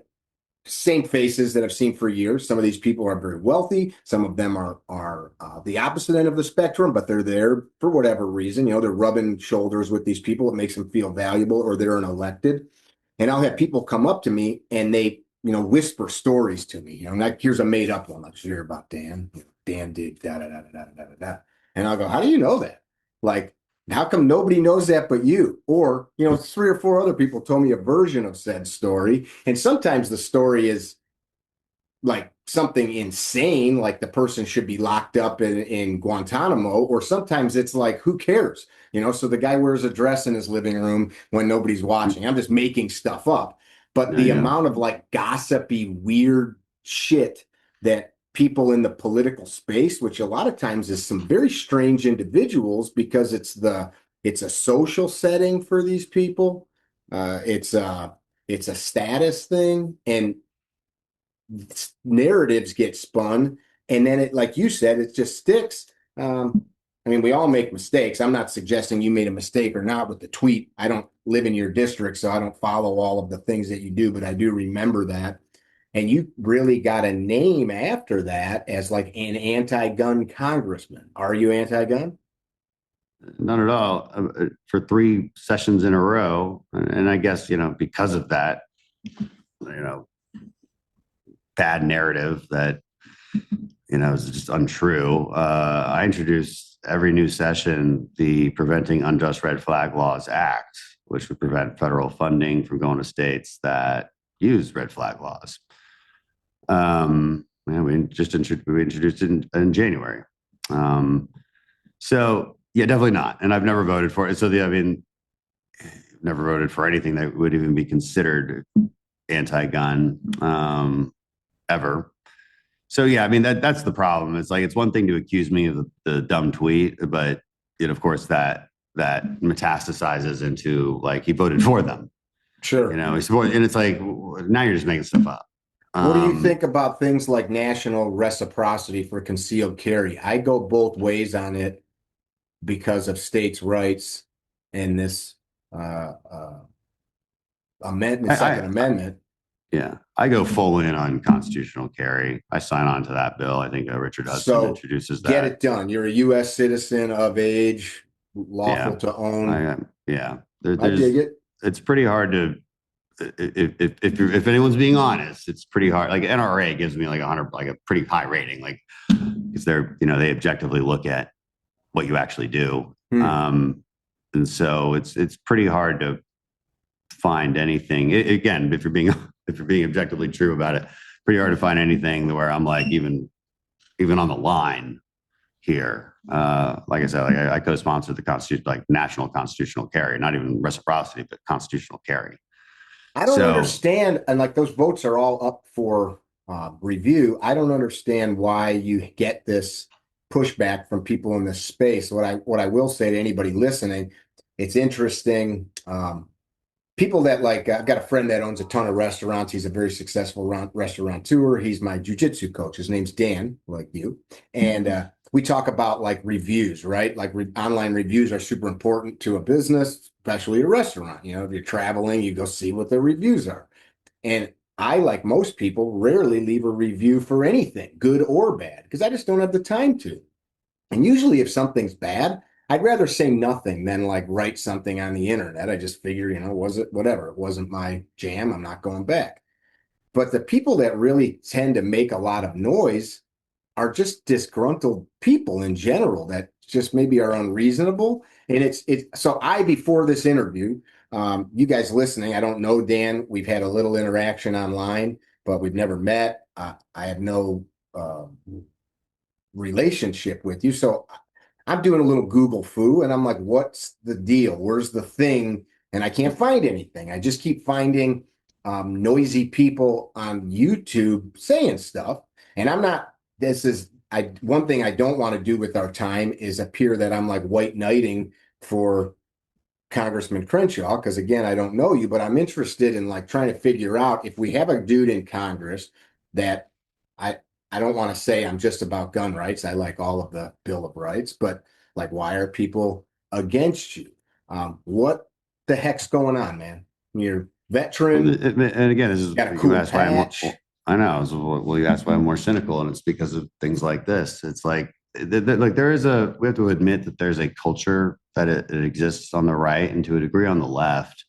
Speaker 1: same faces that I've seen for years. Some of these people are very wealthy. Some of them are the opposite end of the spectrum, but they're there for whatever reason. They're rubbing shoulders with these people. It makes them feel valuable, or they're an elected. And I'll have people come up to me and they, whisper stories to me. Like, here's a made up one. Like, hear about Dan. Dan did da da da da da da da. And I'll go, how do you know that? Like, how come nobody knows that but you? Or, 3 or 4 other people told me a version of said story. And sometimes the story is like something insane, like the person should be locked up in Guantanamo, or sometimes it's like, who cares? So the guy wears a dress in his living room when nobody's watching. I'm just making stuff up. But the amount of like gossipy, weird shit that people in the political space, which a lot of times is some very strange individuals, because it's a social setting for these people. It's a status thing, and narratives get spun, and then it, like you said, it just sticks. I mean, we all make mistakes. I'm not suggesting you made a mistake or not with the tweet. I don't live in your district, so I don't follow all of the things that you do, but I do remember that. And you really got a name after that as like an anti-gun congressman. Are you anti-gun?
Speaker 3: Not at all. For 3 sessions in a row, and I guess because of that, bad narrative that is just untrue. I introduced every new session the Preventing Unjust Red Flag Laws Act, which would prevent federal funding from going to states that use red flag laws. We introduced it in January. So yeah, definitely not. And I've never voted for it. So never voted for anything that would even be considered anti-gun ever. So yeah, that's the problem. It's like, it's one thing to accuse me of the dumb tweet, but of course that metastasizes into like he voted for them.
Speaker 1: Sure.
Speaker 3: And it's like, now you're just making stuff up.
Speaker 1: What do you think about things like national reciprocity for concealed carry? I go both ways on it because of states' rights and this amendment, Second Amendment.
Speaker 3: Yeah, I go full in on constitutional carry. I sign on to that bill. I think Richard Hudson introduces that.
Speaker 1: Get it done. You're a U.S. citizen of age, lawful to own.
Speaker 3: I
Speaker 1: dig it.
Speaker 3: It's pretty hard to, if anyone's being honest, it's pretty hard. Like NRA gives me like 100, like a pretty high rating, like because they objectively look at what you actually do, and so it's pretty hard to find anything. Again, if you're being objectively true about it, pretty hard to find anything where I'm like even on the line here. Like I said, like I co-sponsored the constitution, like national constitutional carry, not even reciprocity, but constitutional carry.
Speaker 1: I don't understand, and like those votes are all up for review. I don't understand why you get this pushback from people in this space. What I will say to anybody listening, it's interesting. People that I've got a friend that owns a ton of restaurants. He's a very successful restaurateur. He's my jujitsu coach. His name's Dan, like you. And we talk about like reviews, right? Like online reviews are super important to a business, especially a restaurant. If you're traveling, you go see what the reviews are. And I, like most people, rarely leave a review for anything, good or bad, because I just don't have the time to. And usually if something's bad, I'd rather say nothing than like write something on the internet. I just figure, whatever. It wasn't my jam. I'm not going back. But the people that really tend to make a lot of noise are just disgruntled people in general that just maybe are unreasonable. And so before this interview, you guys listening, I don't know Dan. We've had a little interaction online, but we've never met. I have no relationship with you. So I'm doing a little Google foo, and I'm like, what's the deal? Where's the thing? And I can't find anything. I just keep finding noisy people on YouTube saying stuff. And one thing I don't want to do with our time is appear that I'm like white knighting for Congressman Crenshaw, because again, I don't know you, but I'm interested in like trying to figure out if we have a dude in Congress that I don't want to say I'm just about gun rights. I like all of the Bill of Rights, but like, why are people against you? What the heck's going on, man? You're veteran.
Speaker 3: And again, this is
Speaker 1: got a cool patch.
Speaker 3: I know. Well, that's why I'm more cynical, and it's because of things like this. It's like we have to admit that there's a culture that it exists on the right and to a degree on the left,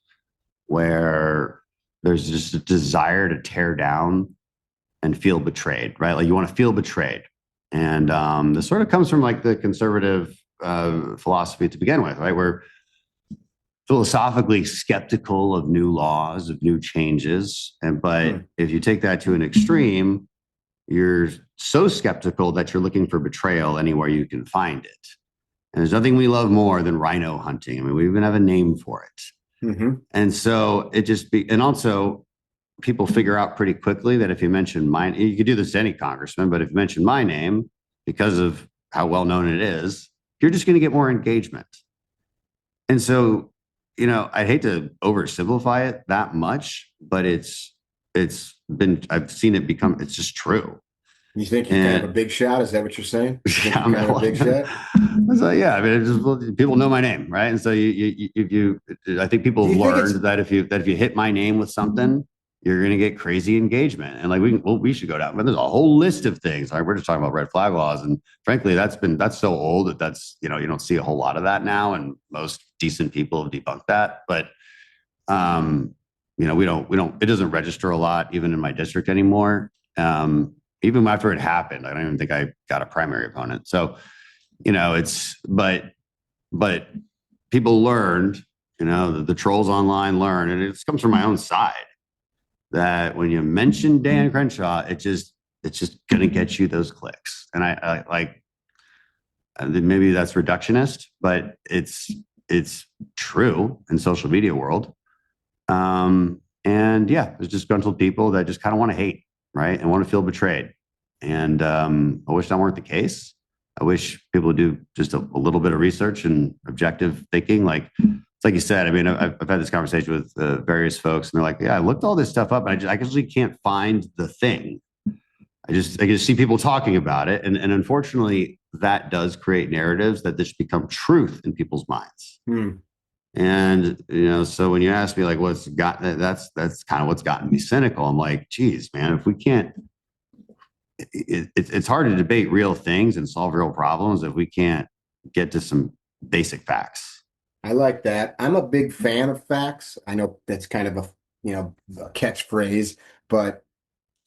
Speaker 3: where there's just a desire to tear down and feel betrayed, right? Like you want to feel betrayed. And this sort of comes from like the conservative philosophy to begin with, right? We're philosophically skeptical of new laws, of new changes. But if you take that to an extreme, you're so skeptical that you're looking for betrayal anywhere you can find it. And there's nothing we love more than rhino hunting. I mean, we even have a name for it. Mm-hmm. And so and also people figure out pretty quickly that if you mention mine, you could do this to any congressman, but if you mention my name, because of how well known it is, you're just going to get more engagement. And so, I'd hate to oversimplify it that much, but I've seen it become, it's just true.
Speaker 1: You think you're kind of a big shot? Is that what you're saying?
Speaker 3: Yeah, I'm kind of a big shot. So, yeah, I mean, people know my name, right? And so I think people have learned that if you hit my name with something, you're going to get crazy engagement. And like, we should go down, but there's a whole list of things. Like, we're just talking about red flag laws. And frankly, that's so old that you don't see a whole lot of that now. And most decent people have debunked that. But, it doesn't register a lot, even in my district anymore. Even after it happened, I don't even think I got a primary opponent. So, but people learned, the trolls online learn, and it comes from my own side, that when you mention Dan Crenshaw, it's just going to get you those clicks. And I like, maybe that's reductionist, but it's true in social media world. And yeah, there's disgruntled people that just kind of want to hate, right, and want to feel betrayed. And I wish that weren't the case. I wish people would do just a little bit of research and objective thinking. Like, it's like you said, I mean, I've had this conversation with various folks, and they're like, yeah, I looked all this stuff up, and I actually can't find the thing. I just see people talking about it. And unfortunately, that does create narratives that just become truth in people's minds. And, so when you ask me, like, that's kind of what's gotten me cynical. I'm like, geez, man, if we can't, it's hard to debate real things and solve real problems if we can't get to some basic facts.
Speaker 1: I like that. I'm a big fan of facts. I know that's kind of a catchphrase, but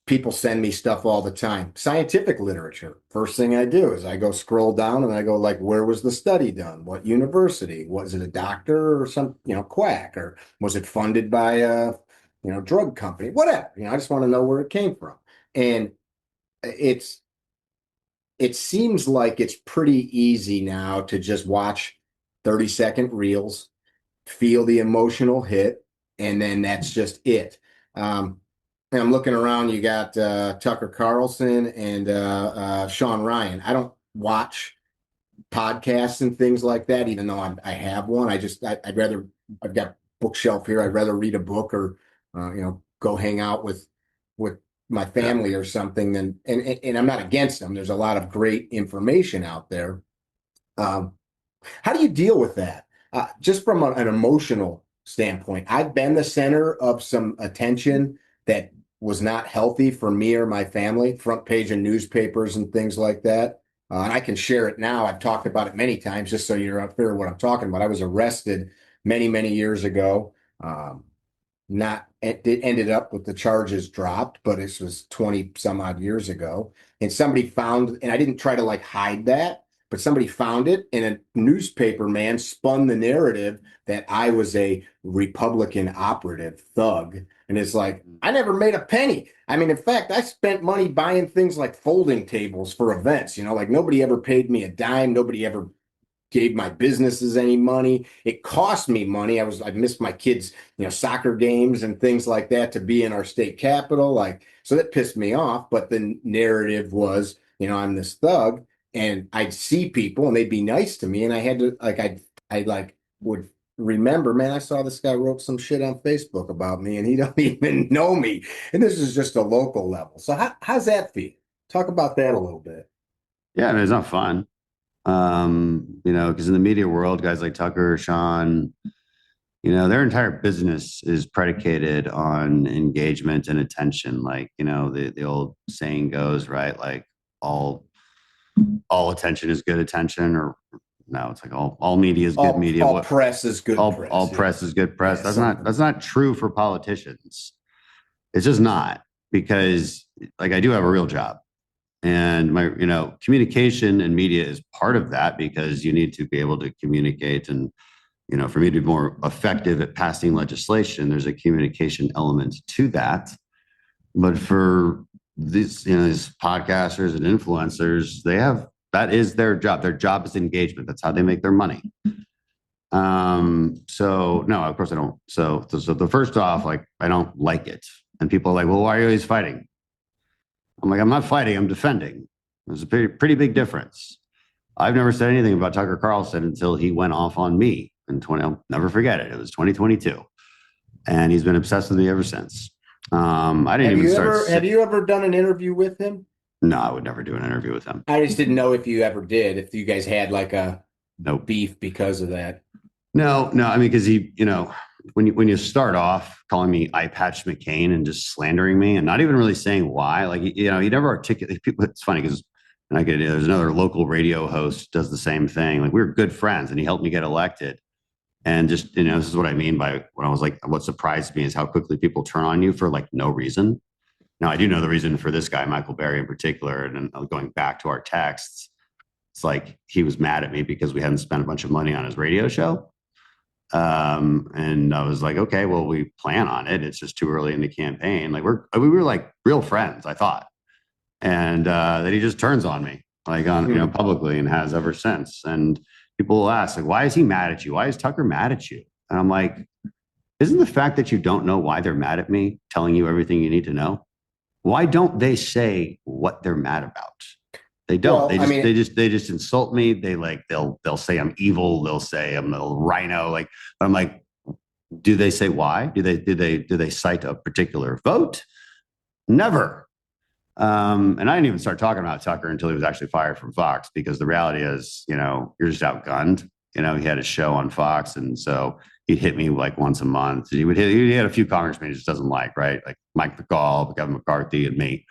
Speaker 1: people send me stuff all the time. Scientific literature. First thing I do is I go scroll down and I go, like, where was the study done? What university? Was it a doctor or some, quack? Or was it funded by a, drug company? Whatever. I just want to know where it came from. And it seems like it's pretty easy now to just watch 30-second reels, feel the emotional hit, and then that's just it. And I'm looking around, you got Tucker Carlson and Sean Ryan. I don't watch podcasts and things like that, even though I have one. I'd rather, I've got bookshelf here. I'd rather read a book or, go hang out with my family or something. And I'm not against them. There's a lot of great information out there. How do you deal with that? Just from an emotional standpoint, I've been the center of some attention that was not healthy for me or my family, front page of newspapers and things like that. And I can share it now. I've talked about it many times, just so you're up there what I'm talking about. I was arrested many, many years ago. It ended up with the charges dropped, but this was 20 some odd years ago. And somebody found, and I didn't try to hide that, but somebody found it, and a newspaper man spun the narrative that I was a Republican operative thug. And it's like, I never made a penny. I mean, in fact, I spent money buying things like folding tables for events, nobody ever paid me a dime. Nobody ever gave my businesses any money. It cost me money. I missed my kids, soccer games and things like that to be in our state capitol. So that pissed me off. But the narrative was, I'm this thug, and I'd see people and they'd be nice to me. And I had to, I would remember, man, I saw this guy wrote some shit on Facebook about me and he don't even know me. And this is just a local level. So how's that feel? Talk about that a little bit.
Speaker 3: Yeah, I mean, it's not fun. Because in the media world, guys like Tucker, Sean, their entire business is predicated on engagement and attention. The old saying goes, right? Like all attention is good attention, or no, it's like all media is good media.
Speaker 1: All press is good press.
Speaker 3: All press is good press. Yeah, that's not true for politicians. It's just not, because I do have a real job. And my, communication and media is part of that, because you need to be able to communicate. And, for me to be more effective at passing legislation, there's a communication element to that. But for these podcasters and influencers, that is their job. Their job is engagement. That's how they make their money. So no, of course I don't. So the first off, like, I don't like it. And people are like, well, why are you always fighting? I'm like, I'm not fighting, I'm defending. There's a pretty big difference. I've never said anything about Tucker Carlson until he went off on me I'll never forget it. It was 2022. And he's been obsessed with me ever since. I didn't even start.
Speaker 1: Have you ever done an interview with him?
Speaker 3: No, I would never do an interview with him.
Speaker 1: I just didn't know if you ever did, if you guys had like a
Speaker 3: Nope.
Speaker 1: beef because of that.
Speaker 3: No. I mean, because he, when you start off calling me Eye Patch McCain and just slandering me and not even really saying why, like, he never articulated. It's funny because there's another local radio host does the same thing. Like, we were good friends and he helped me get elected. And just, this is what I mean by when I was like, what surprised me is how quickly people turn on you for like no reason. Now, I do know the reason for this guy, Michael Berry in particular, and going back to our texts, it's like he was mad at me because we hadn't spent a bunch of money on his radio show. And I was like, okay, well, we plan on it. It's just too early in the campaign. Like, we were like real friends, I thought. And then he just turns on me, like, on, publicly, and has ever since. And people will ask, like, why is he mad at you? Why is Tucker mad at you? And I'm like, isn't the fact that you don't know why they're mad at me telling you everything you need to know? Why don't they say what they're mad about? They don't. Well, they just insult me. They'll say I'm evil. They'll say I'm a rhino. Like, but I'm like, do they say why? Do they cite a particular vote? Never. And I didn't even start talking about Tucker until he was actually fired from Fox, because the reality is, you're just outgunned. He had a show on Fox, and so he'd hit me like once a month. He had a few congressmen he just doesn't like, right? Like Mike McCall, Kevin McCarthy, and me.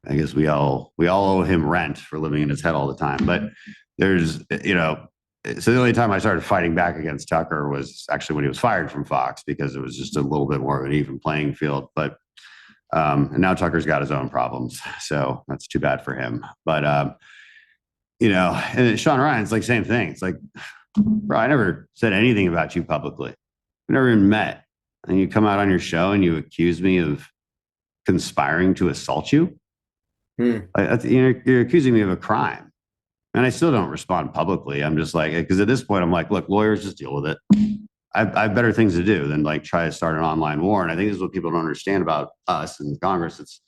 Speaker 3: I guess we all owe him rent for living in his head all the time. But there's, so the only time I started fighting back against Tucker was actually when he was fired from Fox, because it was just a little bit more of an even playing field. But and now Tucker's got his own problems, so that's too bad for him. But and Sean Ryan's like same thing. It's like, bro, I never said anything about you publicly. We never even met, and you come out on your show and you accuse me of conspiring to assault you. You're accusing me of a crime, and I still don't respond publicly. I'm just like, because at this point I'm like, look, lawyers, just deal with it. I have better things to do than like try to start an online war. And I think this is what people don't understand about us in Congress.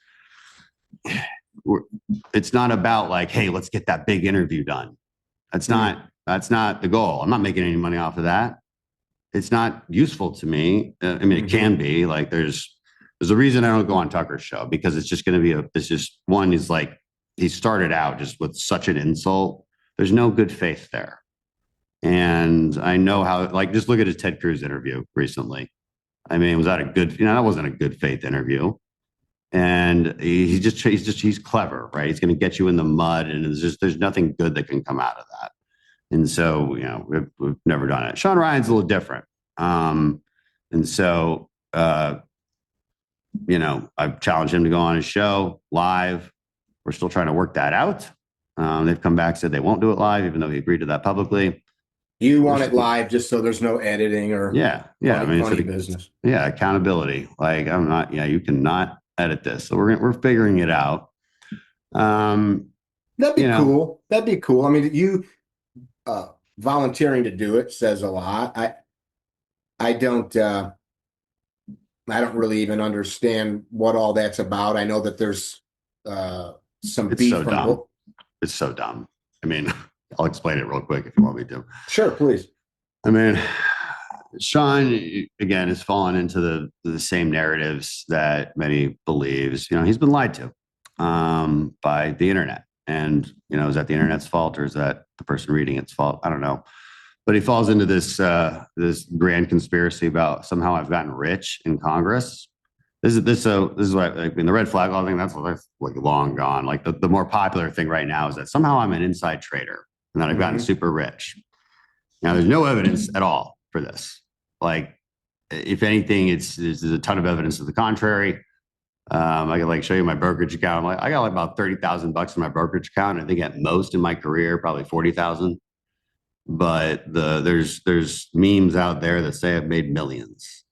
Speaker 3: It's not about like, hey, let's get that big interview done. That's not the goal. I'm not making any money off of that. It's not useful to me. I mean, it can be. Like, there's a reason I don't go on Tucker's show, because it's just going to be it's just one is like, he started out just with such an insult. There's no good faith there. And I know how, like, just look at his Ted Cruz interview recently. I mean, was that a good, that wasn't a good faith interview. And he's clever, right? He's going to get you in the mud, and there's nothing good that can come out of that. And so, we've never done it. Sean Ryan's a little different. And so, I've challenged him to go on his show live. We're still trying to work that out. They've come back, said they won't do it live, even though he agreed to that publicly.
Speaker 1: You want it live just so there's no editing or
Speaker 3: funny
Speaker 1: business.
Speaker 3: Yeah, accountability. Like, I'm not. Yeah, you cannot edit this. So we're figuring it out.
Speaker 1: That'd be cool. That'd be cool. I mean, you volunteering to do it says a lot. I don't really even understand what all that's about. I know that there's some beef.
Speaker 3: So dumb. It's so dumb. I mean, I'll explain it real quick if you want me to.
Speaker 1: Sure, please.
Speaker 3: I mean, Sean, again, has fallen into the same narratives that many believes. He's been lied to by the internet. And, is that the internet's fault, or is that the person reading it's fault? I don't know. But he falls into this grand conspiracy about somehow I've gotten rich in Congress. This is what I mean. The red flag law thing, that's like long gone. Like, the more popular thing right now is that somehow I'm an inside trader and that I've gotten super rich. Now, there's no evidence at all for this. Like, if anything, there's a ton of evidence to the contrary. I could show you my brokerage account. I got about $30,000 in my brokerage account. I think at most in my career, probably 40,000. But there's memes out there that say I've made millions.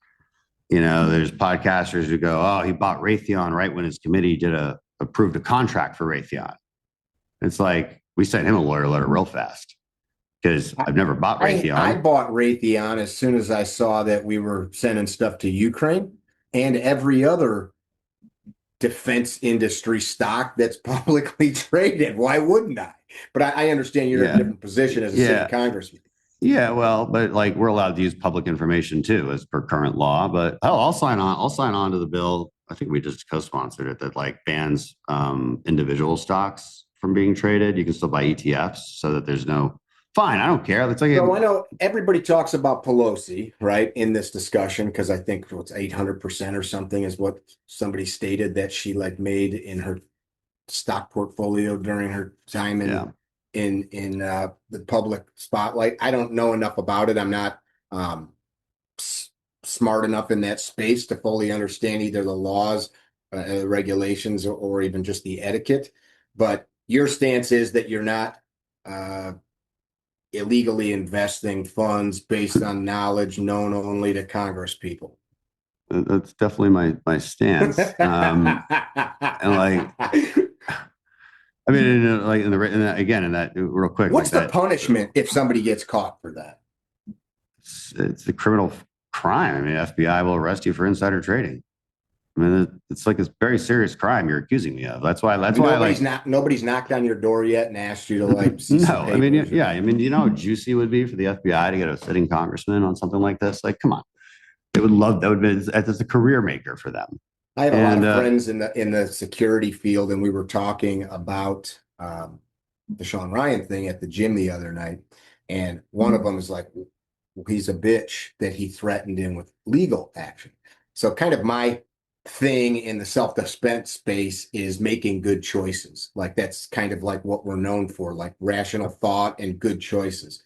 Speaker 3: There's podcasters who go, oh, he bought Raytheon right when his committee did a approved a contract for Raytheon. It's like, we sent him a lawyer letter real fast because I've never bought Raytheon.
Speaker 1: I bought Raytheon as soon as I saw that we were sending stuff to Ukraine and every other defense industry stock that's publicly traded. Why wouldn't I? But I understand you're in a different position as a city congressman.
Speaker 3: Yeah, well, but like we're allowed to use public information too, as per current law. But hell, I'll sign on to the bill. I think we just co-sponsored it that like bans individual stocks from being traded. You can still buy ETFs so that there's no fine. I don't care. It's like
Speaker 1: so I know everybody talks about Pelosi, right, in this discussion because I think it's 800% or something is what somebody stated that she like made in her stock portfolio during her time in the public spotlight. I don't know enough about it. I'm not smart enough in that space to fully understand either the laws, regulations, or even just the etiquette. But your stance is that you're not illegally investing funds based on knowledge known only to Congress people.
Speaker 3: That's definitely my stance. And like, I mean, like in that real quick.
Speaker 1: What's
Speaker 3: the
Speaker 1: punishment if somebody gets caught for that?
Speaker 3: It's a criminal crime. I mean, FBI will arrest you for insider trading. I mean, it's like a very serious crime you're accusing me of. That's why
Speaker 1: nobody's knocked on your door yet and asked you to like.
Speaker 3: No, I mean, yeah, I mean, you know how juicy it would be for the FBI to get a sitting congressman on something like this? Like, come on, they would love that. Would be it's a career maker for them.
Speaker 1: I have a lot of friends in the security field, and we were talking about the Sean Ryan thing at the gym the other night, and one of them is like, he's a bitch that he threatened him with legal action. So kind of my thing in the self-defense space is making good choices. Like that's kind of like what we're known for, like rational thought and good choices.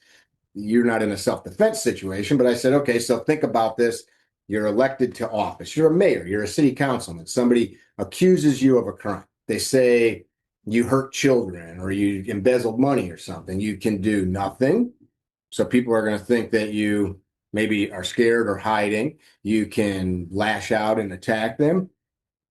Speaker 1: You're not in a self-defense situation, but I said, okay, so think about this. You're elected to office. You're a mayor. You're a city councilman. Somebody accuses you of a crime. They say you hurt children or you embezzled money or something. You can do nothing. So people are going to think that you maybe are scared or hiding. You can lash out and attack them.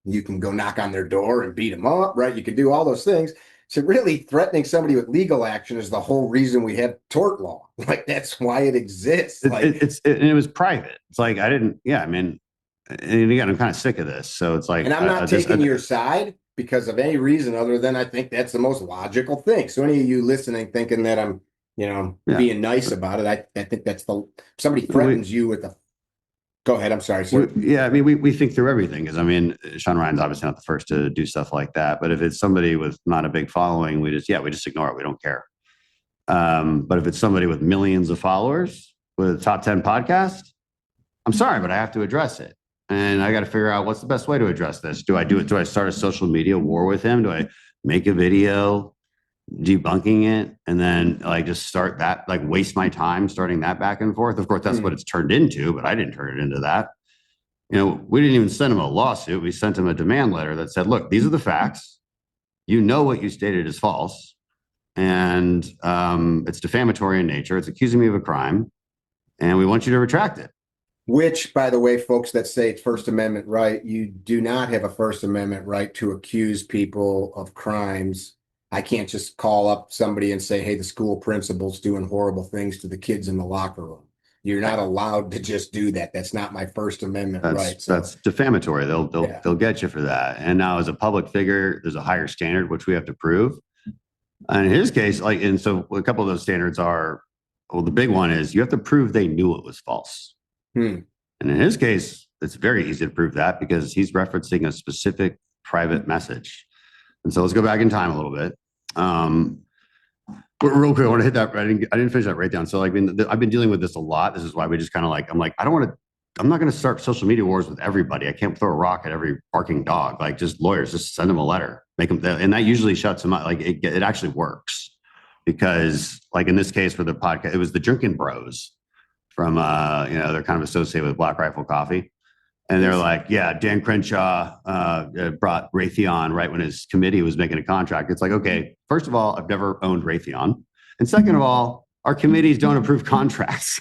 Speaker 1: You can go knock on their door and beat them up, right? You can do all those things. So really threatening somebody with legal action is the whole reason we have tort law. Like that's why it exists.
Speaker 3: It was private. It's like, I mean, and again, I'm kind of sick of this. So it's like,
Speaker 1: and I'm not taking your side because of any reason other than I think that's the most logical thing. So any of you listening thinking that I'm, being nice about it, I think that's somebody threatens you with go ahead. I'm sorry, sir.
Speaker 3: I mean, we think through everything because I mean, Sean Ryan's obviously not the first to do stuff like that. But if it's somebody with not a big following, we just ignore it. We don't care. But if it's somebody with millions of followers with a top 10 podcast, I'm sorry, but I have to address it. And I got to figure out what's the best way to address this. Do I do it? Do I start a social media war with him? Do I make a video debunking it and then like just start that, like waste my time starting that back and forth? Of course, that's what it's turned into, but I didn't turn it into that. We didn't even send him a lawsuit. We sent him a demand letter that said, look, these are the facts. What you stated is false. And it's defamatory in nature. It's accusing me of a crime. And we want you to retract it.
Speaker 1: Which, by the way, folks that say it's First Amendment right, you do not have a First Amendment right to accuse people of crimes. I can't just call up somebody and say, hey, the school principal's doing horrible things to the kids in the locker room. You're not allowed to just do that. That's not my First Amendment right. So,
Speaker 3: that's defamatory. They'll get you for that. And now as a public figure, there's a higher standard, which we have to prove. And in his case, so a couple of those standards are, well, the big one is you have to prove they knew it was false. And in his case, it's very easy to prove that because he's referencing a specific private message. And so let's go back in time a little bit. But real quick, I want to hit that. I didn't finish that right down. So I've been dealing with this a lot. This is why we just kind of I'm not going to start social media wars with everybody. I can't throw a rock at every barking dog. Like just lawyers, just send them a letter, make them, and that usually shuts them up. Like it actually works because like in this case for the podcast, it was the Drinking Bros from, they're kind of associated with Black Rifle Coffee. And they're like, yeah, Dan Crenshaw brought Raytheon right when his committee was making a contract. It's like, okay, first of all, I've never owned Raytheon. And second of all, our committees don't approve contracts.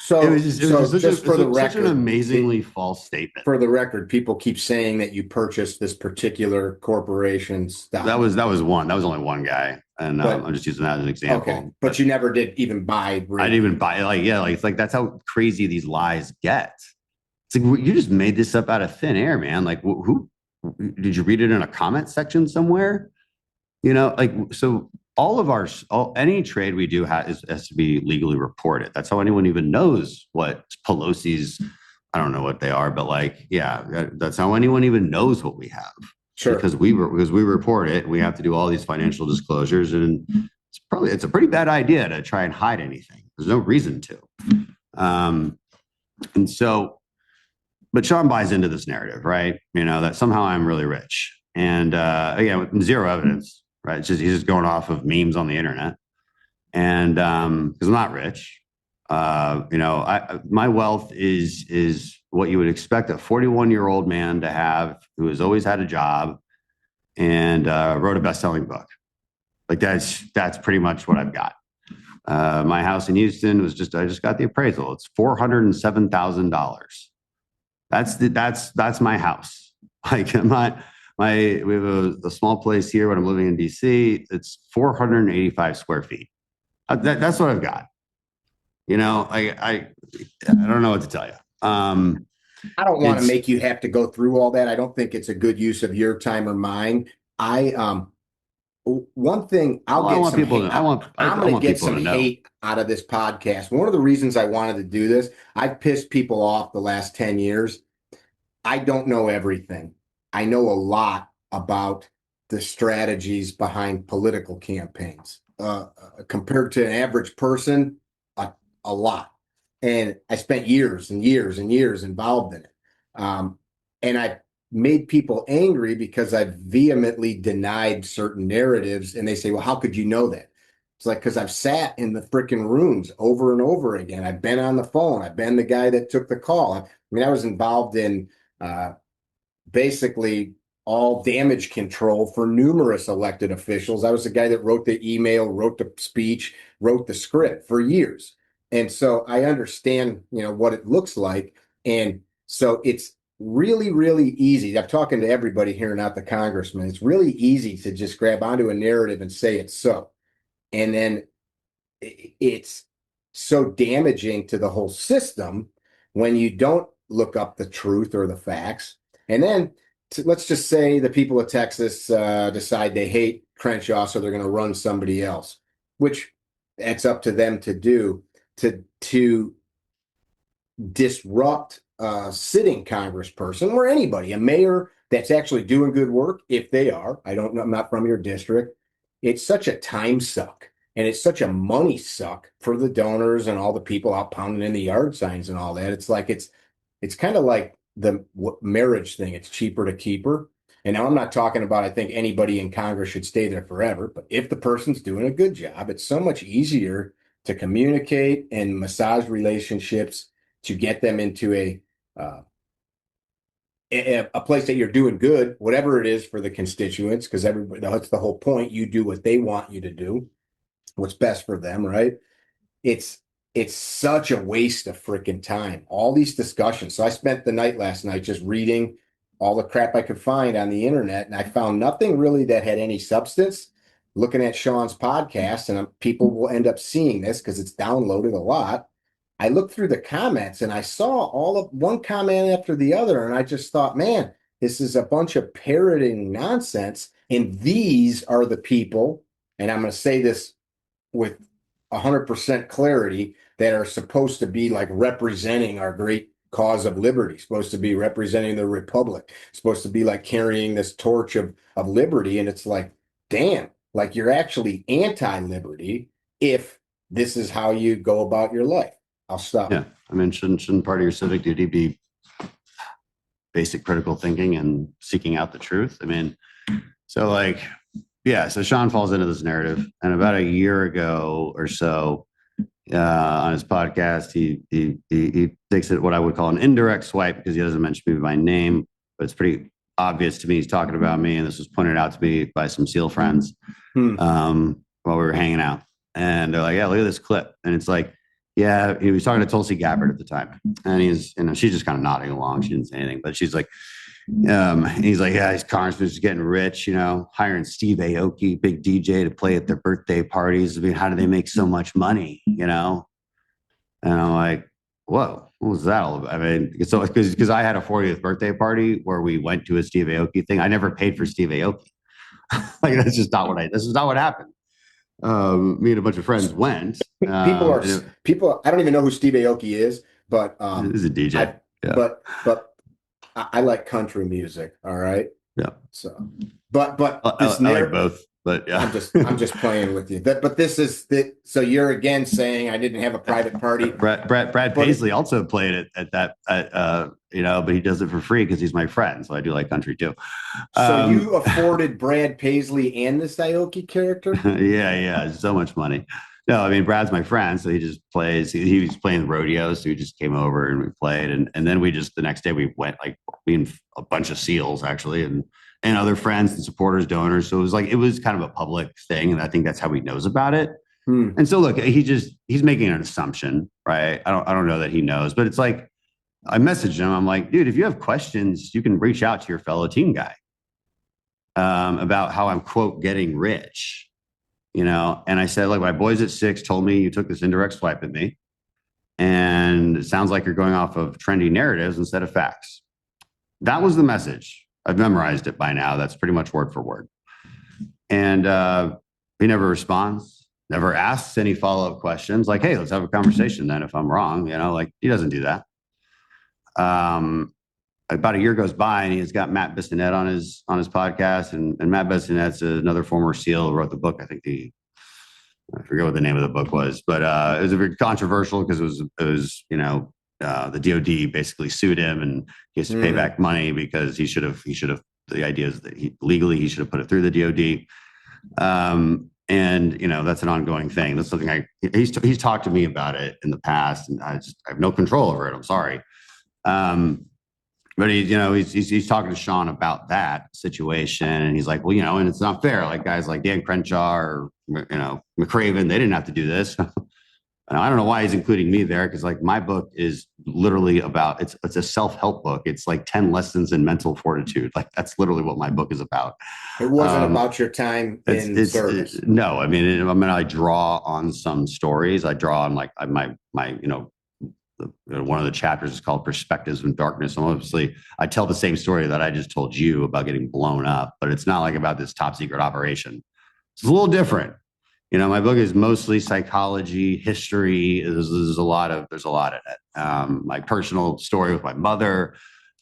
Speaker 1: So,
Speaker 3: It was just
Speaker 1: for the
Speaker 3: such an
Speaker 1: record,
Speaker 3: amazingly false statement.
Speaker 1: for the record, people keep saying that you purchased this particular corporation's stock.
Speaker 3: That was only one guy, and
Speaker 1: But-
Speaker 3: I'm just using that as an example.
Speaker 1: Okay, but you never did even buy.
Speaker 3: I didn't even buy it's like that's how crazy these lies get. It's like you just made this up out of thin air, man. Like who did you read it in a comment section somewhere? Like so. Any trade we do has to be legally reported. That's how anyone even knows what Pelosi's. I don't know what they are, but that's how anyone even knows what we have.
Speaker 1: Sure.
Speaker 3: Because we report it. We have to do all these financial disclosures, and it's a pretty bad idea to try and hide anything. There's no reason to. And so, but Sean buys into this narrative, right? That somehow I'm really rich, and again, with zero evidence. Right. He's just going off of memes on the internet. And because I'm not rich, my wealth is what you would expect a 41-year-old man to have who has always had a job and wrote a best-selling book. Like that's pretty much what I've got. My house in Houston I just got the appraisal. It's $407,000. That's my house. Like we have a small place here when I'm living in DC. It's 485 square feet. That's what I've got. I don't know what to tell you.
Speaker 1: I don't want to make you have to go through all that. I don't think it's a good use of your time or mine. One thing I'm going to get some hate out of this podcast. One of the reasons I wanted to do this, I've pissed people off the last 10 years. I don't know everything. I know a lot about the strategies behind political campaigns compared to an average person, a lot. And I spent years and years and years involved in it. And I made people angry because I vehemently denied certain narratives. And they say, well, how could you know that? It's like, because I've sat in the freaking rooms over and over again. I've been on the phone. I've been the guy that took the call. I was involved in basically all damage control for numerous elected officials. I was the guy that wrote the email, wrote the speech, wrote the script for years. And so I understand, what it looks like. And so it's really, really easy. I'm talking to everybody here, not the congressman. It's really easy to just grab onto a narrative and say it's so. And then it's so damaging to the whole system when you don't look up the truth or the facts. And then let's just say the people of Texas decide they hate Crenshaw, so they're going to run somebody else, which it's up to them to do to disrupt a sitting congressperson or anybody, a mayor that's actually doing good work. If they are, I don't know, I'm not from your district. It's such a time suck and it's such a money suck for the donors and all the people out pounding in the yard signs and all that. It's like it's kind of like the marriage thing. It's cheaper to keep her. And now I'm not talking about, I think anybody in Congress should stay there forever, but if the person's doing a good job, it's so much easier to communicate and massage relationships to get them into a place that you're doing good, whatever it is for the constituents, because that's the whole point. You do what they want you to do, what's best for them, right? It's such a waste of freaking time. All these discussions. So I spent the night last night just reading all the crap I could find on the internet, and I found nothing really that had any substance. Looking at Sean's podcast, and people will end up seeing this because it's downloaded a lot. I looked through the comments and I saw all of one comment after the other, and I just thought, man, this is a bunch of parroting nonsense. And these are the people, and I'm going to say this with 100% clarity, that are supposed to be like representing our great cause of liberty, supposed to be representing the republic, supposed to be like carrying this torch of liberty. And it's like, damn, like you're actually anti-liberty if this is how you go about your life. I'll stop.
Speaker 3: Yeah. I mean, shouldn't part of your civic duty be basic critical thinking and seeking out the truth? I mean, so Sean falls into this narrative, and about a year ago or so, on his podcast, he takes it what I would call an indirect swipe, because he doesn't mention me by name, but it's pretty obvious to me he's talking about me, and this was pointed out to me by some SEAL friends while we were hanging out, and they're like, "Yeah, look at this clip," and it's like Yeah, he was talking to Tulsi Gabbard at the time, and she's just kind of nodding along. She didn't say anything, but she's like, he's like, yeah, these congressmen's getting rich, hiring Steve Aoki, big DJ, to play at their birthday parties. I mean, how do they make so much money? And I'm like, whoa, what was that all about? I mean, so because I had a 40th birthday party where we went to a Steve Aoki thing. I never paid for Steve Aoki. Like this is not what happened. Me and a bunch of friends went.
Speaker 1: People. I don't even know who Steve Aoki is, but
Speaker 3: he's a DJ.
Speaker 1: But I like country music. All right.
Speaker 3: Yeah.
Speaker 1: So, but
Speaker 3: I like both. But yeah,
Speaker 1: I'm just playing with you. But this is the. So you're again saying I didn't have a private party.
Speaker 3: Brad Paisley also played at that. But he does it for free because he's my friend. So I do like country too.
Speaker 1: So you afforded Brad Paisley and this Aoki character?
Speaker 3: Yeah, so much money. No, I mean Brad's my friend, so he just plays. He was playing rodeo, so he just came over and we played, and then we just the next day we went like being a bunch of SEALs actually, and other friends and supporters, donors. So it was kind of a public thing, and I think that's how he knows about it. And so look, he's making an assumption, right? I don't know that he knows, but it's like I messaged him. I'm like, dude, if you have questions, you can reach out to your fellow team guy about how I'm quote getting rich. And I said, like, my boys at 6 told me you took this indirect swipe at me. And it sounds like you're going off of trendy narratives instead of facts. That was the message. I've memorized it by now. That's pretty much word for word. And he never responds, never asks any follow-up questions like, hey, let's have a conversation then if I'm wrong. He doesn't do that. About a year goes by and he's got Matt Bissonette on his podcast, and Matt Bissonette's another former SEAL who wrote the book. I think I forget what the name of the book was, but it was very controversial because it was the DOD basically sued him and he has to pay back money because he should have the idea is that he should have put it through the DOD. And that's an ongoing thing. That's something he's talked to me about it in the past, and I have no control over it. I'm sorry. But he's talking to Sean about that situation, and he's like, well, and it's not fair. Like guys like Dan Crenshaw or McCraven, they didn't have to do this. And I don't know why he's including me there because like my book is literally about it's a self-help book. It's like 10 lessons in mental fortitude. Like that's literally what my book is about.
Speaker 1: It wasn't about your time in service.
Speaker 3: No, I mean, I draw on some stories. I draw on like my one of the chapters is called Perspectives from Darkness. And obviously, I tell the same story that I just told you about getting blown up, but it's not like about this top secret operation. It's a little different. My book is mostly psychology, history. There's a lot in it. My personal story with my mother.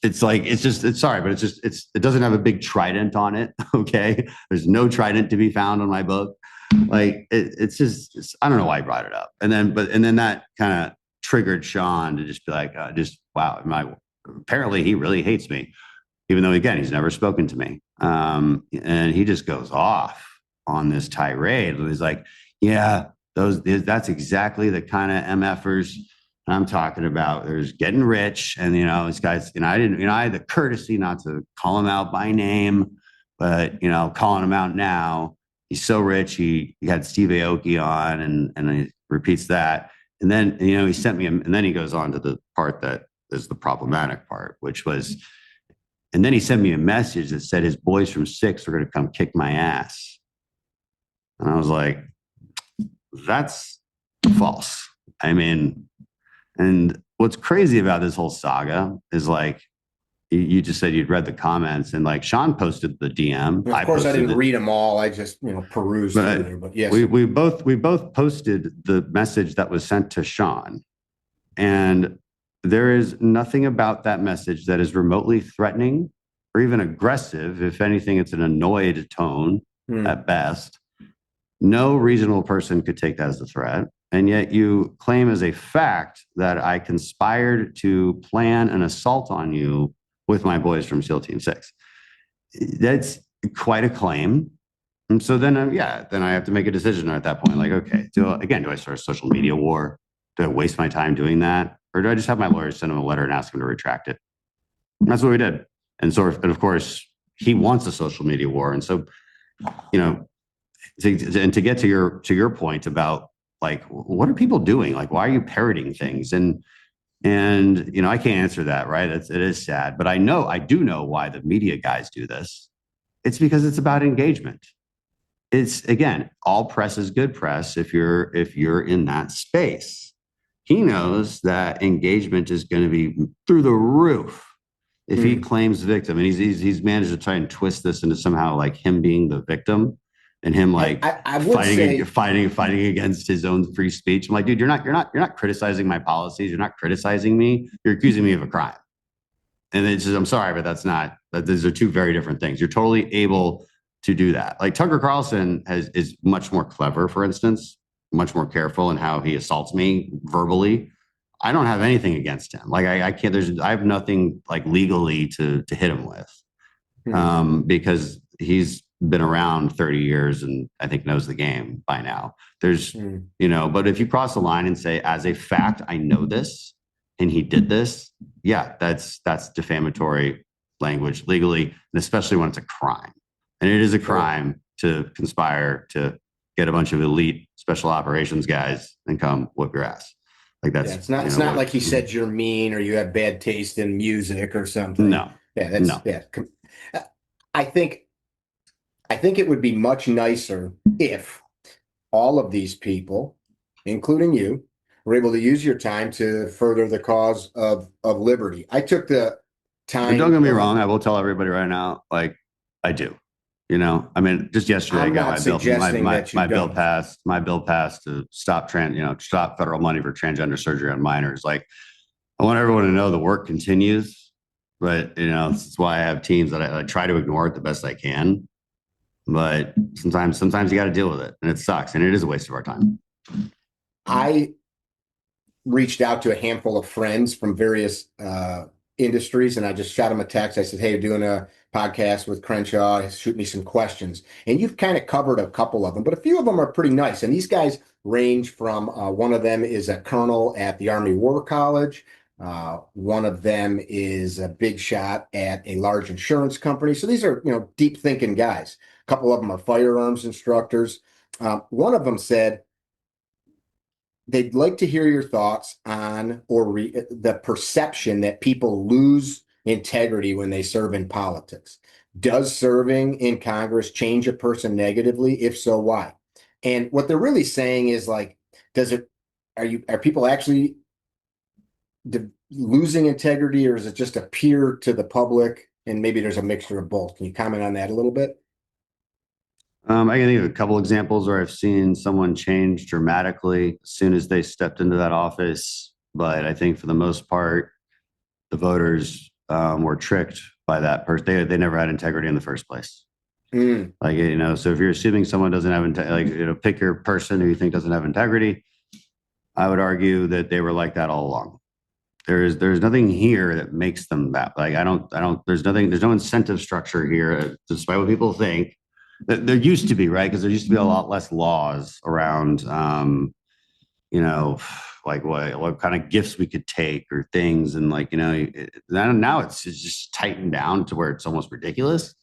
Speaker 3: It doesn't have a big trident on it. Okay. There's no trident to be found on my book. Like I don't know why I brought it up. And then that kind of triggered Sean to just be like, wow, apparently he really hates me, even though again, he's never spoken to me. And he just goes off on this tirade. He's like, yeah, that's exactly the kind of MFers I'm talking about. There's getting rich. And, these guys, I had the courtesy not to call him out by name, but, calling him out now, he's so rich. He had Steve Aoki on and he repeats that. And then, he sent me, and then he goes on to the part that is the problematic part, which was, and then he sent me a message that said his boys from 6 are going to come kick my ass. And I was like, that's false. I mean, and what's crazy about this whole saga is like, you just said you'd read the comments, and like Sean posted the DM.
Speaker 1: Of course, I didn't read them all. I just perused through there. But yes,
Speaker 3: we both posted the message that was sent to Sean, and there is nothing about that message that is remotely threatening or even aggressive. If anything, it's an annoyed tone at best. No reasonable person could take that as a threat. And yet you claim as a fact that I conspired to plan an assault on you with my boys from SEAL Team 6. That's quite a claim. And so then, then I have to make a decision at that point. Like, okay, do I start a social media war? Do I waste my time doing that? Or do I just have my lawyers send him a letter and ask him to retract it? And that's what we did. And of course, he wants a social media war. And so, to get to your point about like, what are people doing? Like, why are you parroting things? And I can't answer that, right? It is sad, but I do know why the media guys do this. It's because it's about engagement. It's, again, all press is good press if you're in that space. He knows that engagement is going to be through the roof if he claims victim, and he's managed to try and twist this into somehow like him being the victim and him like
Speaker 1: I would say,
Speaker 3: fighting against his own free speech. I'm like, dude, you're not criticizing my policies. You're not criticizing me. You're accusing me of a crime. And it's just, I'm sorry, but these are two very different things. You're totally able to do that. Like Tucker Carlson is much more clever, for instance, much more careful in how he assaults me verbally. I don't have anything against him. Like I can't, I have nothing like legally to hit him with, because he's been around 30 years and I think knows the game by now. There's, but if you cross the line and say, as a fact, I know this and he did this, yeah, that's defamatory language legally, and especially when it's a crime. And it is a crime to conspire to get a bunch of elite special operations guys and come whip your ass. Like that's
Speaker 1: it's not like he said you're mean or you have bad taste in music or something.
Speaker 3: No.
Speaker 1: I think it would be much nicer if all of these people, including you, were able to use your time to further the cause of liberty. I took the time.
Speaker 3: And don't get me wrong. I will tell everybody right now, like I do. I mean, just yesterday I got my bill passed. My bill passed to stop federal money for transgender surgery on minors. Like, I want everyone to know the work continues, but that's why I have teams that I try to ignore it the best I can. But sometimes you got to deal with it, and it sucks, and it is a waste of our time.
Speaker 1: I reached out to a handful of friends from various industries, and I just shot them a text. I said, "Hey, you're doing a podcast with Crenshaw, shoot me some questions." And you've kind of covered a couple of them, but a few of them are pretty nice. And these guys range from one of them is a colonel at the Army War College. One of them is a big shot at a large insurance company. So these are, deep thinking guys. A couple of them are firearms instructors. One of them said they'd like to hear your thoughts on the perception that people lose integrity when they serve in politics. Does serving in Congress change a person negatively? If so, why? And what they're really saying is like, are people actually losing integrity, or does it just appear to the public? And maybe there's a mixture of both. Can you comment on that a little bit?
Speaker 3: I can think of a couple examples where I've seen someone change dramatically as soon as they stepped into that office. But I think for the most part, the voters were tricked by that person. They never had integrity in the first place. Like, so if you're assuming someone doesn't have integrity, pick your person who you think doesn't have integrity. I would argue that they were like that all along. There's nothing here that makes them that. Like, there's no incentive structure here, despite what people think. There used to be, right? Because there used to be a lot less laws around, like what kind of gifts we could take or things. And now it's just tightened down to where it's almost ridiculous.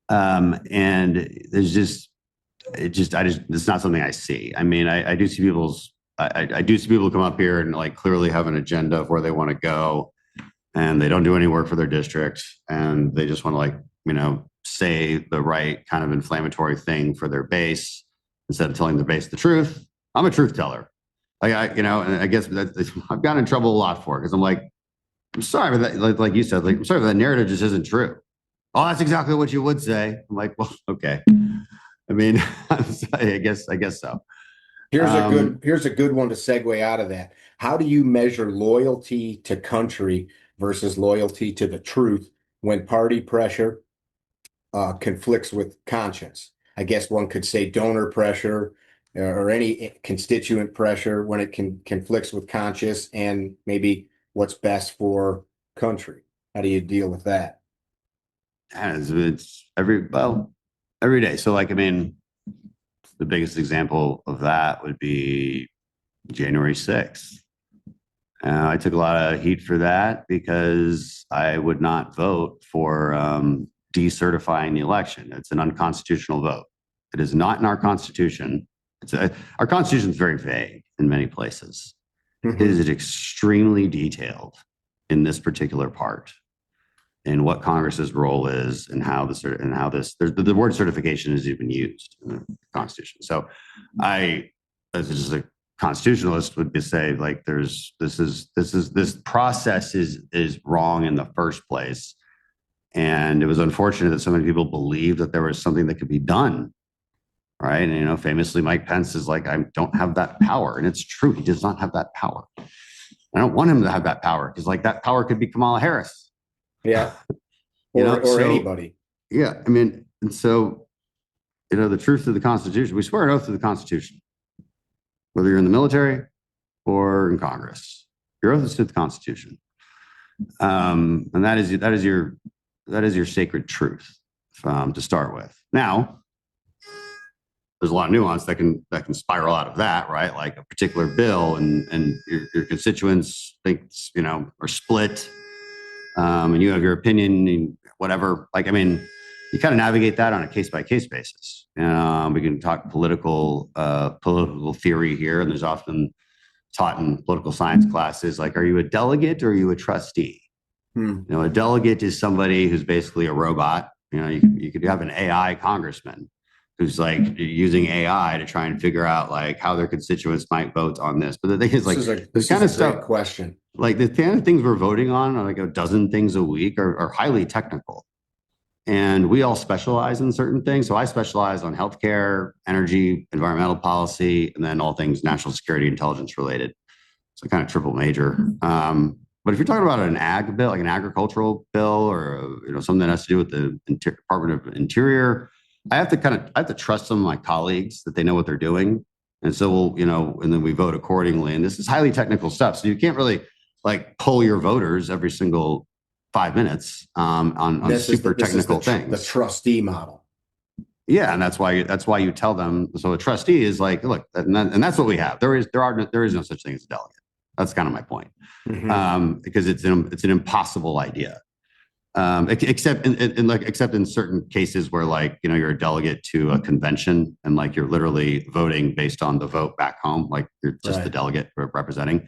Speaker 3: And it's not something I see. I mean, I do see I do see people come up here and like clearly have an agenda of where they want to go, and they don't do any work for their district, and they just want to say the right kind of inflammatory thing for their base instead of telling the base the truth. I'm a truth teller. And I guess I've gotten in trouble a lot for it because I'm like, I'm sorry, but that, like you said, I'm sorry, but that narrative just isn't true. Oh, that's exactly what you would say. I'm like, well, okay. I mean, I guess so.
Speaker 1: Here's a good one to segue out of that. How do you measure loyalty to country versus loyalty to the truth when party pressure conflicts with conscience? I guess one could say donor pressure or any constituent pressure when it conflicts with conscience and maybe what's best for country. How do you deal with that?
Speaker 3: It's every day. So the biggest example of that would be January 6th. I took a lot of heat for that because I would not vote for decertifying the election. It's an unconstitutional vote. It is not in our Constitution our Constitution is very vague in many places.
Speaker 1: Mhm.
Speaker 3: It is extremely detailed in this particular part, and what Congress's role is, and how the word certification is even used in the Constitution. So, as just a constitutionalist, would be say like this process is wrong in the first place, and it was unfortunate that so many people believed that there was something that could be done. Right. And, famously, Mike Pence is like, I don't have that power. And it's true. He does not have that power. I don't want him to have that power because, like, that power could be Kamala Harris.
Speaker 1: Yeah. Or anybody.
Speaker 3: Yeah. I mean, and so, the truth of the Constitution, we swear an oath to the Constitution, whether you're in the military or in Congress. Your oath is to the Constitution. And that is your sacred truth to start with. Now, there's a lot of nuance that can spiral out of that, right? Like a particular bill and your constituents think, are split, and you have your opinion and whatever. Like, I mean, you kind of navigate that on a case by case basis. We can talk political theory here, and there's often taught in political science classes, like, are you a delegate or are you a trustee? A delegate is somebody who's basically a robot. You could have an AI congressman who's like using AI to try and figure out like how their constituents might vote on this. But the thing is, like,
Speaker 1: this kind of stuff. Question.
Speaker 3: Like the kind of things we're voting on, like a dozen things a week, are highly technical, and we all specialize in certain things. So I specialize on healthcare, energy, environmental policy, and then all things national security, intelligence related. So kind of triple major. But if you're talking about an ag bill, like an agricultural bill, or something that has to do with the Department of Interior, I have to trust some of my colleagues that they know what they're doing. And so and then we vote accordingly. And this is highly technical stuff. So you can't really like poll your voters every single 5 minutes on super technical things.
Speaker 1: The trustee model.
Speaker 3: Yeah. And that's why you tell them. So a trustee is like, look, and that's what we have. There is no such thing as a delegate. That's kind of my point. Mm-hmm. Because it's an impossible idea. Except in certain cases where, like, you're a delegate to a convention and like you're literally voting based on the vote back home, like you're just the delegate representing.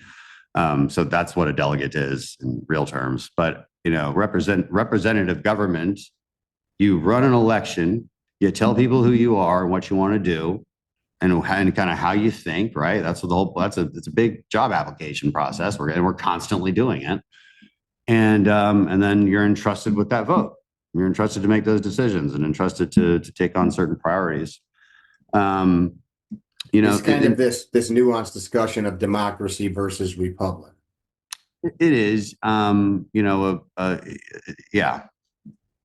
Speaker 3: So that's what a delegate is in real terms. But representative government, you run an election, you tell people who you are and what you want to do, and kind of how you think. Right? That's it's a big job application process. We're constantly doing it. And then you're entrusted with that vote. You're entrusted to make those decisions and entrusted to take on certain priorities.
Speaker 1: It's kind of this nuanced discussion of democracy versus republic.
Speaker 3: It is, yeah,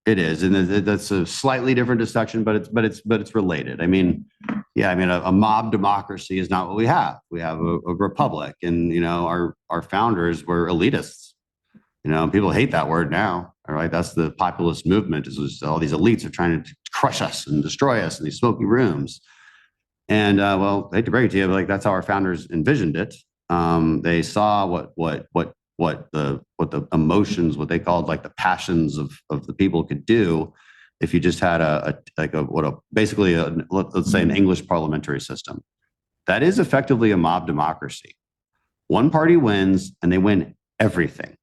Speaker 3: it is, and that's a slightly different discussion, but it's related. I mean, a mob democracy is not what we have. We have a republic, and our founders were elitists. People hate that word now. All right, that's the populist movement. Is all these elites are trying to crush us and destroy us in these smoky rooms. And well, I hate to break it to you, but like that's how our founders envisioned it. They saw what the emotions, what they called like the passions of the people could do if you just had let's say an English parliamentary system. That is effectively a mob democracy. One party wins and they win everything.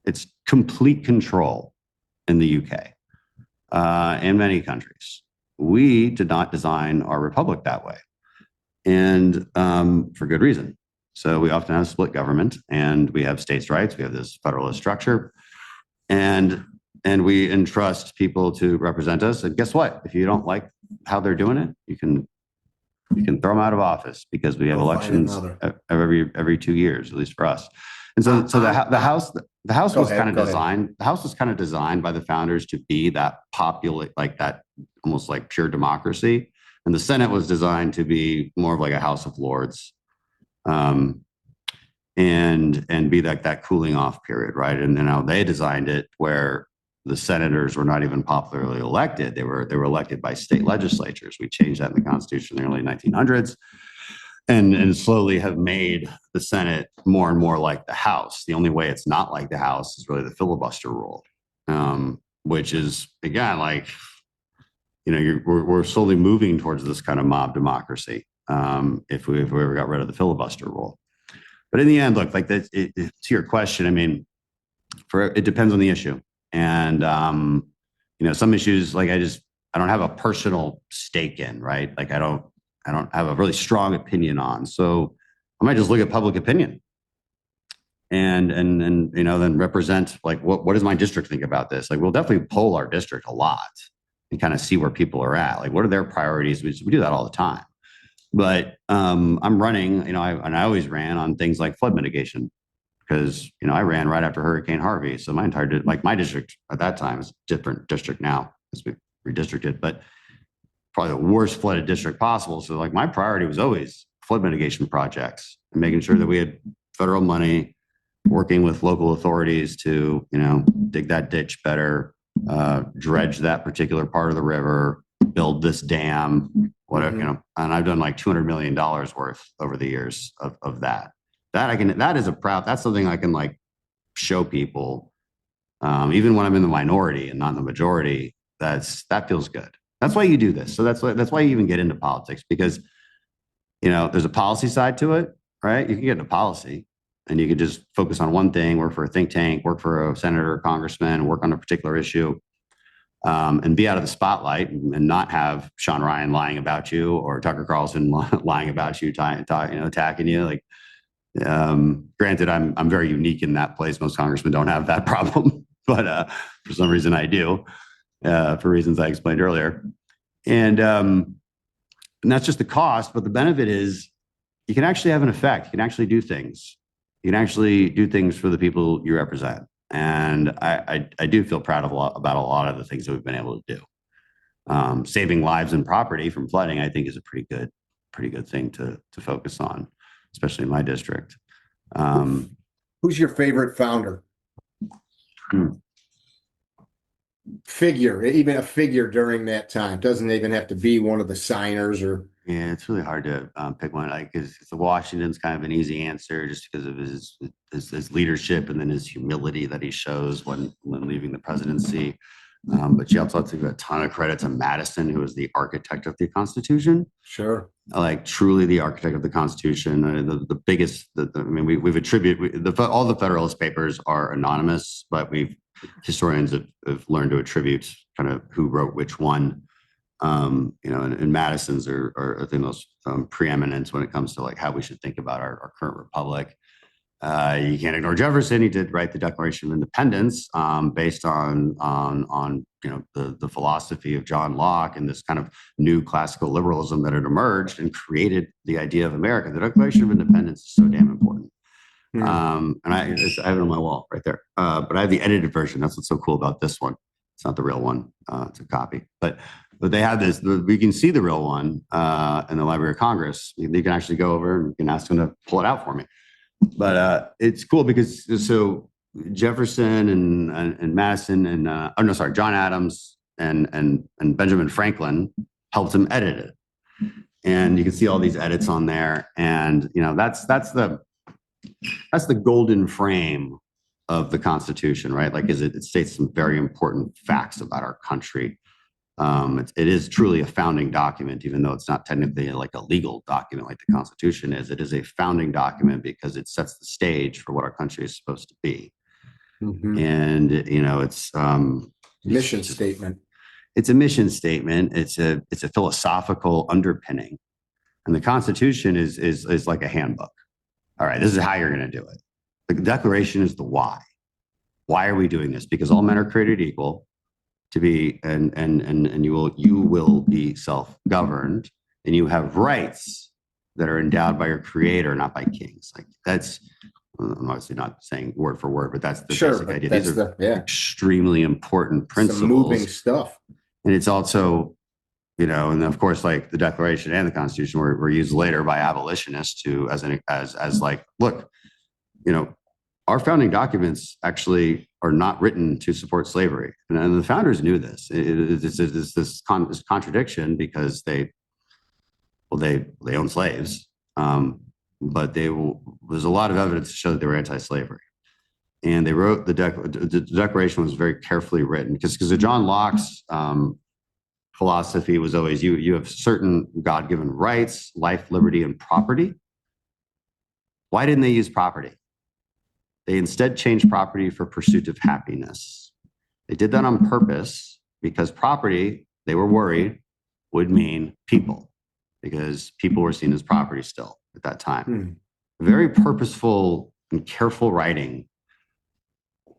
Speaker 3: It's complete control in the UK and many countries. We did not design our republic that way, and for good reason. So we often have split government, and we have states' rights. We have this federalist structure, and we entrust people to represent us. And guess what? If you don't like how they're doing it, you can throw them out of office, because we have elections every 2 years, at least for us. And so the House was kind of designed. The House was kind of designed by the founders to be that populate, like that, almost like pure democracy. And the Senate was designed to be more of like a House of Lords, and be like that cooling off period, right? And then how they designed it, where the senators were not even popularly elected; they were elected by state legislatures. We changed that in the Constitution in the early 1900s. And slowly have made the Senate more and more like the House. The only way it's not like the House is really the filibuster rule, which is, again, like, we're slowly moving towards this kind of mob democracy. if we ever got rid of the filibuster rule. But in the end, look, like that, to your question, I mean, it depends on the issue. And, some issues like I don't have a personal stake in, right? Like I don't have a really strong opinion on. So I might just look at public opinion and then represent like, what does my district think about this? Like, we'll definitely poll our district a lot and kind of see where people are at. Like, what are their priorities? We do that all the time. But I'm running, I always ran on things like flood mitigation because, I ran right after Hurricane Harvey. So my district at that time is a different district now as we redistricted, but probably the worst flooded district possible. So like my priority was always flood mitigation projects and making sure that we had federal money, working with local authorities to, dig that ditch better, dredge that particular part of the river, build this dam, whatever, and I've done like $200 million worth over the years of that. That's something I can like show people, even when I'm in the minority and not in the majority. That feels good. That's why you do this. So that's why you even get into politics, because, there's a policy side to it, right? You can get into policy and you can just focus on one thing, work for a think tank, work for a senator or congressman, work on a particular issue, and be out of the spotlight and not have Sean Ryan lying about you or Tucker Carlson lying about you, attacking you. Like, granted, I'm very unique in that place. Most congressmen don't have that problem, but for some reason I do, for reasons I explained earlier. And that's just the cost, but the benefit is you can actually have an effect. You can actually do things. You can actually do things for the people you represent. And I do feel proud about a lot of the things that we've been able to do. Saving lives and property from flooding, I think, is a pretty good thing to focus on, especially in my district.
Speaker 1: Who's your favorite founder? Figure, even a figure during that time. Doesn't even have to be one of the signers or.
Speaker 3: Yeah, it's really hard to pick one. Like, because Washington's kind of an easy answer just because of his leadership and then his humility that he shows when leaving the presidency. But you also have to give a ton of credit to Madison, who was the architect of the Constitution.
Speaker 1: Sure.
Speaker 3: Like truly the architect of the Constitution. The biggest, we've attributed, all the Federalist Papers are anonymous, but historians have learned to attribute kind of who wrote which one. And Madison's are I think most preeminent when it comes to like how we should think about our current republic. You can't ignore Jefferson. He did write the Declaration of Independence based on the philosophy of John Locke and this kind of new classical liberalism that had emerged and created the idea of America. The Declaration of Independence is so damn important. And I have it on my wall right there. But I have the edited version. That's what's so cool about this one. It's not the real one. It's a copy. But they have this. We can see the real one in the Library of Congress. You can actually go over and you can ask them to pull it out for me. But it's cool because so Jefferson and Madison and John Adams and Benjamin Franklin helped him edit it, and you can see all these edits on there. And that's the golden frame of the Constitution, right? Like, it states some very important facts about our country. It is truly a founding document, even though it's not technically like a legal document like the Constitution is. It is a founding document because it sets the stage for what our country is supposed to be. And it's
Speaker 1: mission statement.
Speaker 3: It's a mission statement. It's a philosophical underpinning, and the Constitution is like a handbook. All right, this is how you're going to do it. The Declaration is the why. Why are we doing this? Because all men are created equal. To be and you will be self-governed, and you have rights that are endowed by your creator, not by kings. Like, that's, I'm obviously not saying word for word, but that's the basic idea. These are extremely important principles.
Speaker 1: Some moving stuff.
Speaker 3: And it's also, and of course, like the Declaration and the Constitution were used later by abolitionists as like, look, our founding documents actually are not written to support slavery, and the founders knew this. It's this contradiction because they own slaves, but there's a lot of evidence to show that they were anti-slavery, and they wrote the Declaration was very carefully written because of John Locke's philosophy was always you have certain God-given rights, life, liberty, and property. Why didn't they use property? They instead changed property for pursuit of happiness. They did that on purpose because property, they were worried, would mean people, because people were seen as property still at that time. Very purposeful and careful writing,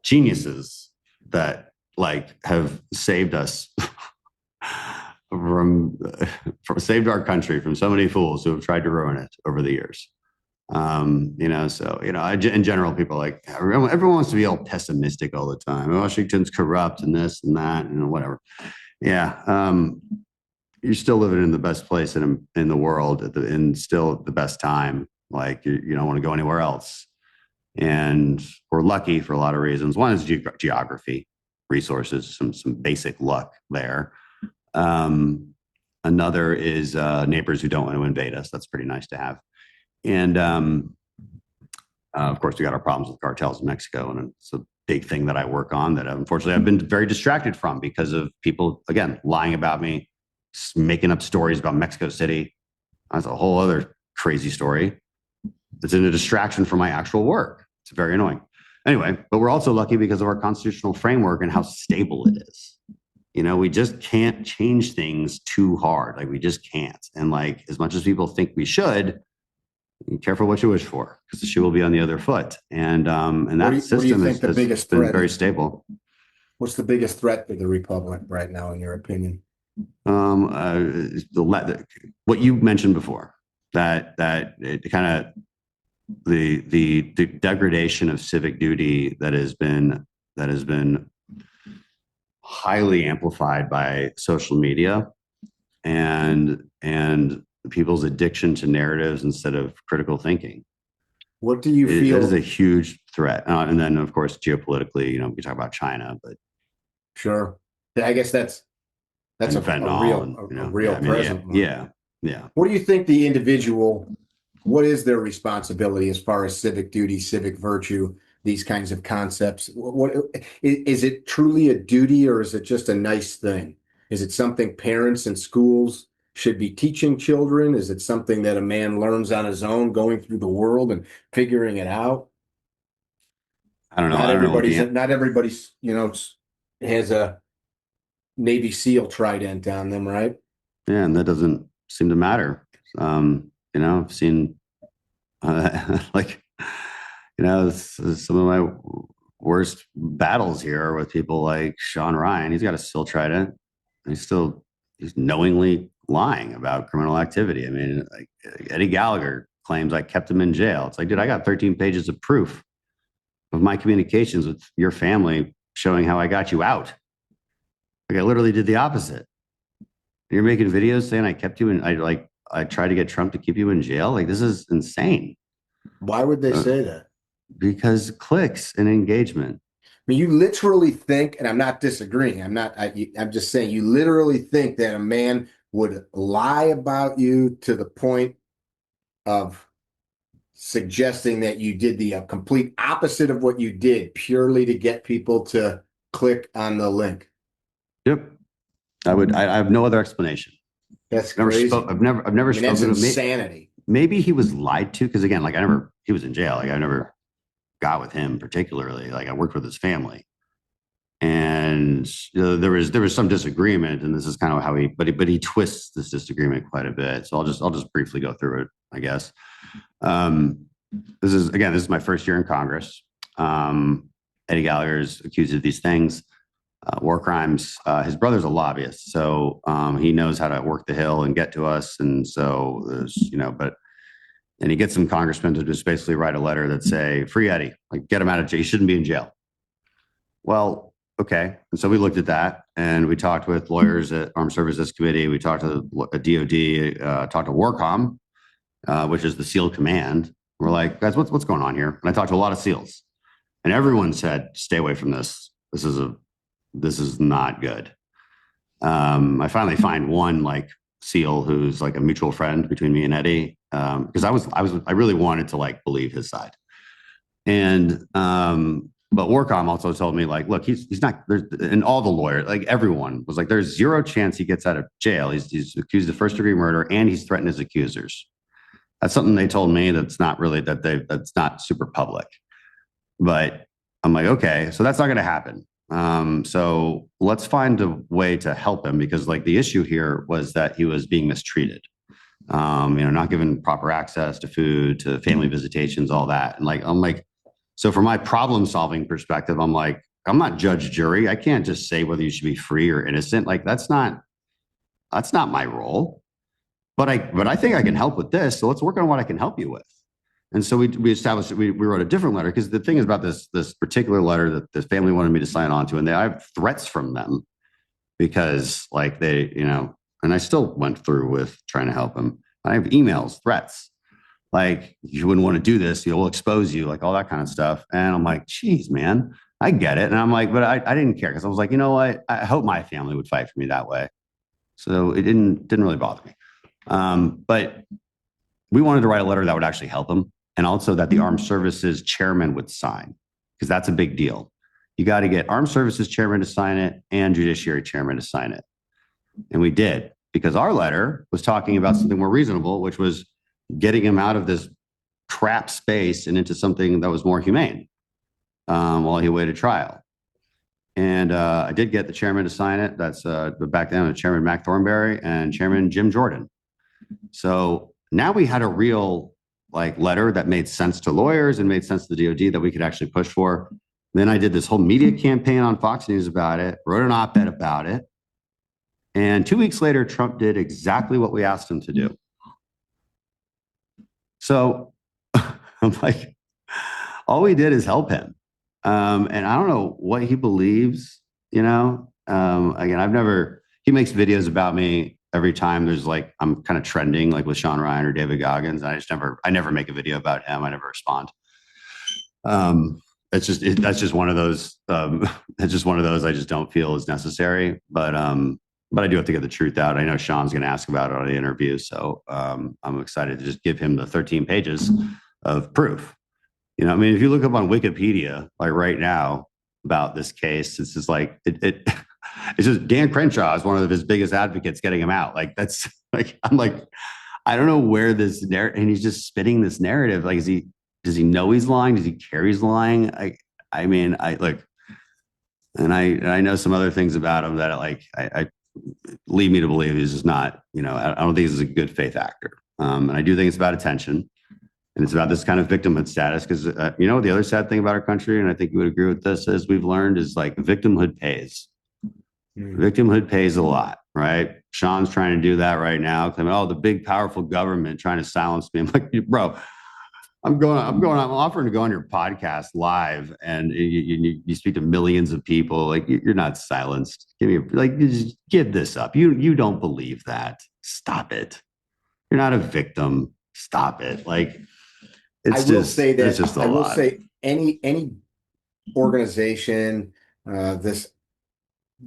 Speaker 3: geniuses that like have saved us from saved our country from so many fools who have tried to ruin it over the years. In general, people like everyone wants to be all pessimistic all the time. Washington's corrupt and this and that and whatever. Yeah. You're still living in the best place in the world and still at the best time. Like you don't want to go anywhere else. And we're lucky for a lot of reasons. One is geography, resources, some basic luck there. Another is neighbors who don't want to invade us. That's pretty nice to have. And of course, we got our problems with cartels in Mexico, and it's a big thing that I work on that unfortunately I've been very distracted from because of people, again, lying about me, making up stories about Mexico City. That's a whole other crazy story. It's in a distraction from my actual work. It's very annoying. Anyway, but we're also lucky because of our constitutional framework and how stable it is. We just can't change things too hard. Like we just can't. And like, as much as people think we should, be careful what you wish for, because the shoe will be on the other foot. And that system has been very stable.
Speaker 1: What's the biggest threat to the republic right now, in your opinion?
Speaker 3: What you mentioned before, that it kind of the degradation of civic duty that has been highly amplified by social media and people's addiction to narratives instead of critical thinking.
Speaker 1: What do you feel?
Speaker 3: That is a huge threat. And then, of course, geopolitically, we talk about China, but
Speaker 1: sure, I guess that's a real present.
Speaker 3: Yeah.
Speaker 1: What do you think the individual? What is their responsibility as far as civic duty, civic virtue, these kinds of concepts? What is it truly a duty, or is it just a nice thing? Is it something parents and schools should be teaching children? Is it something that a man learns on his own, going through the world and figuring it out?
Speaker 3: I don't know.
Speaker 1: Not everybody's, has a Navy SEAL trident on them, right?
Speaker 3: Yeah, and that doesn't seem to matter. I've seen some of my worst battles here are with people like Sean Ryan. He's got a SEAL trident. He's knowingly lying about criminal activity. I mean, like Eddie Gallagher claims I kept him in jail. It's like, dude, I got 13 pages of proof of my communications with your family showing how I got you out. Like I literally did the opposite. You're making videos saying I kept you in. I tried to get Trump to keep you in jail. Like this is insane.
Speaker 1: Why would they say that?
Speaker 3: Because clicks and engagement.
Speaker 1: I mean, you literally think, and I'm not disagreeing. I'm just saying you literally think that a man would lie about you to the point of suggesting that you did the complete opposite of what you did purely to get people to click on the link.
Speaker 3: Yep. I have no other explanation.
Speaker 1: That's crazy.
Speaker 3: I've never spoken
Speaker 1: that's
Speaker 3: to him.
Speaker 1: Insanity.
Speaker 3: Maybe he was lied to, because again, he was in jail. Like I never got with him particularly. Like I worked with his family, and there was some disagreement, and this is kind of how he twists this disagreement quite a bit. So I'll just briefly go through it, I guess. This is my first year in Congress. Eddie Gallagher is accused of these things. War crimes. His brother's a lobbyist, so he knows how to work the Hill and get to us. And so there's, and he gets some congressmen to just basically write a letter that say, free Eddie, like get him out of jail. He shouldn't be in jail. Well, okay. And so we looked at that, and we talked with lawyers at Armed Services Committee. We talked to a DOD, talked to Warcom, which is the SEAL command. We're like, guys, what's going on here? And I talked to a lot of SEALs, and everyone said, stay away from this. This is not good. I finally find one SEAL who's like a mutual friend between me and Eddie, because I really wanted to believe his side. And But Warcom also told me, like, look, he's not there's, and all the lawyers, like everyone was like, there's zero chance he gets out of jail. He's accused of first degree murder and he's threatened his accusers. That's something they told me that's not really that's not super public. But I'm like, okay, so that's not going to happen. So let's find a way to help him, because like the issue here was that he was being mistreated. Not given proper access to food, to family visitations, all that. And like, I'm like, so from my problem solving perspective, I'm like, I'm not judge jury. I can't just say whether you should be free or innocent. Like that's not my role. But I think I can help with this. So let's work on what I can help you with. And so we established, we wrote a different letter, because the thing is about this particular letter that this family wanted me to sign on to, and I have threats from them because like they, and I still went through with trying to help them. I have emails, threats, like you wouldn't want to do this, we'll expose you, like all that kind of stuff. And I'm like, geez, man, I get it. And I'm like, but I didn't care, because I was like, you know what? I hope my family would fight for me that way. So it didn't really bother me. But we wanted to write a letter that would actually help him, and also that the Armed Services Chairman would sign, because that's a big deal. You got to get Armed Services Chairman to sign it and Judiciary Chairman to sign it. And we did, because our letter was talking about something more reasonable, which was getting him out of this crap space and into something that was more humane while he awaited trial. And I did get the chairman to sign it. That's back then, Chairman Mac Thornberry and Chairman Jim Jordan. So now we had a real like letter that made sense to lawyers and made sense to the DOD that we could actually push for. Then I did this whole media campaign on Fox News about it, wrote an op-ed about it. And 2 weeks later, Trump did exactly what we asked him to do. So I'm like, all we did is help him. And I don't know what he believes, again, he makes videos about me every time there's like, I'm kind of trending like with Sean Ryan or David Goggins. I never make a video about him. I never respond. That's just one of those, it's just one of those I just don't feel is necessary. But I do have to get the truth out. I know Sean's going to ask about it on the interview. So I'm excited to just give him the 13 pages of proof. If you look up on Wikipedia, like right now about this case, it's just like, it's just Dan Crenshaw is one of his biggest advocates getting him out. Like, that's like, I'm like, I don't know where this narrative, and he's just spitting this narrative. Like, does he know he's lying? Does he care he's lying? I know some other things about him that I lead me to believe he's just not, I don't think he's a good faith actor. And I do think it's about attention. And it's about this kind of victimhood status, because, the other sad thing about our country, and I think you would agree with this, as we've learned, is like victimhood pays. Victimhood pays a lot, right? Sean's trying to do that right now. The big, powerful government trying to silence me. I'm like, bro, I'm offering to go on your podcast live, and you speak to millions of people. Like, you're not silenced. Just give this up. You don't believe that. Stop it. You're not a victim. Stop it. Like, it's just a lot.
Speaker 1: Any organization, this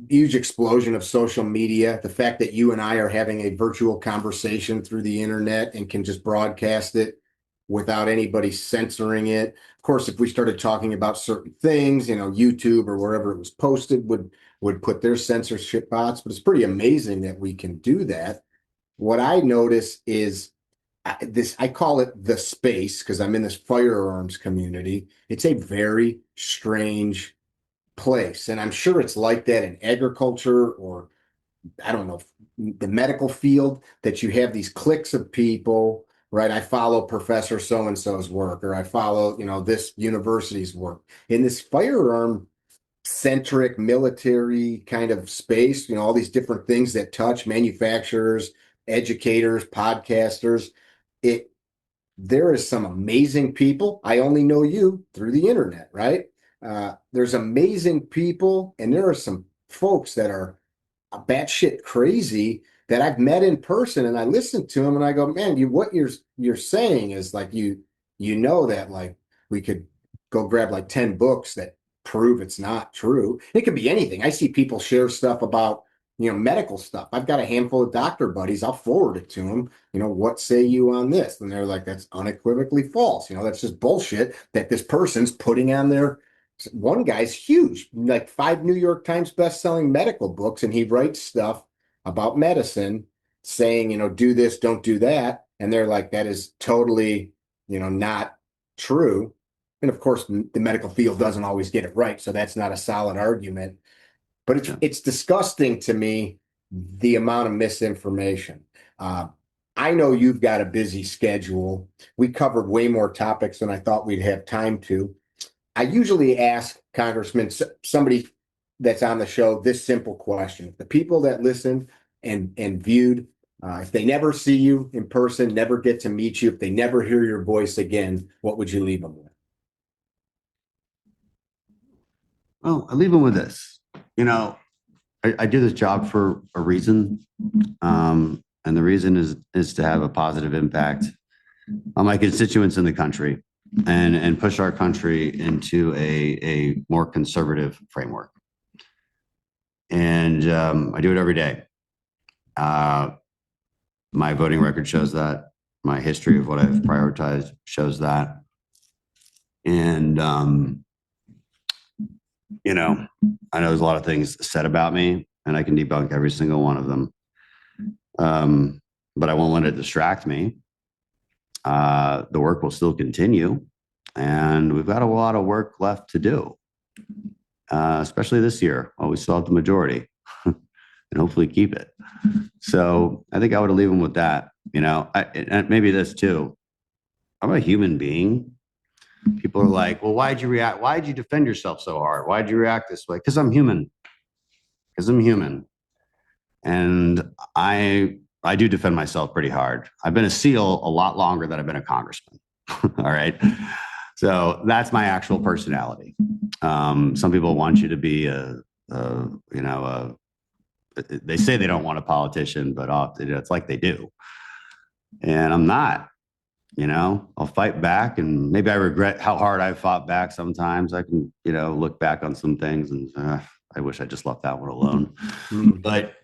Speaker 1: huge explosion of social media, the fact that you and I are having a virtual conversation through the internet and can just broadcast it without anybody censoring it. Of course, if we started talking about certain things, YouTube or wherever it was posted would put their censorship bots, but it's pretty amazing that we can do that. What I notice is I call it the space, because I'm in this firearms community. It's a very strange place. And I'm sure it's like that in agriculture, or I don't know, the medical field, that you have these cliques of people, right? I follow Professor so-and-so's work, or I follow, this university's work. In this firearm centric military kind of space, all these different things that touch manufacturers, educators, podcasters. There is some amazing people. I only know you through the internet, right? There's amazing people, and there are some folks that are batshit crazy that I've met in person, and I listen to them and I go, man, what you're saying is like, that like we could go grab like 10 books that prove it's not true. It could be anything. I see people share stuff about medical stuff. I've got a handful of doctor buddies. I'll forward it to them. What say you on this? And they're like, that's unequivocally false. That's just bullshit that this person's putting on their One guy's huge, like 5 New York Times best-selling medical books, and he writes stuff about medicine saying, do this, don't do that. And they're like, that is totally, not true. And of course, the medical field doesn't always get it right. So that's not a solid argument. But it's disgusting to me, the amount of misinformation. I know you've got a busy schedule. We covered way more topics than I thought we'd have time to. I usually ask Congressman, somebody that's on the show, this simple question. The people that listen and viewed, if they never see you in person, never get to meet you, if they never hear your voice again, what would you leave them with?
Speaker 3: Well, I leave them with this. I do this job for a reason. And the reason is to have a positive impact on my constituents in the country and push our country into a more conservative framework. And I do it every day. My voting record shows that. My history of what I've prioritized shows that. And, I know there's a lot of things said about me, and I can debunk every single one of them. But I won't let it distract me. The work will still continue, and we've got a lot of work left to do, especially this year. Well, we still have the majority and hopefully keep it. So I think I would leave them with that. And maybe this too. I'm a human being. People are like, well, why'd you react? Why'd you defend yourself so hard? Why'd you react this way? Because I'm human. And I do defend myself pretty hard. I've been a SEAL a lot longer than I've been a congressman. All right. So that's my actual personality. Some people want you to be they say they don't want a politician, but it's like they do. And I'm not. I'll fight back, and maybe I regret how hard I fought back. Sometimes I can, look back on some things and I wish I just left that one alone. But,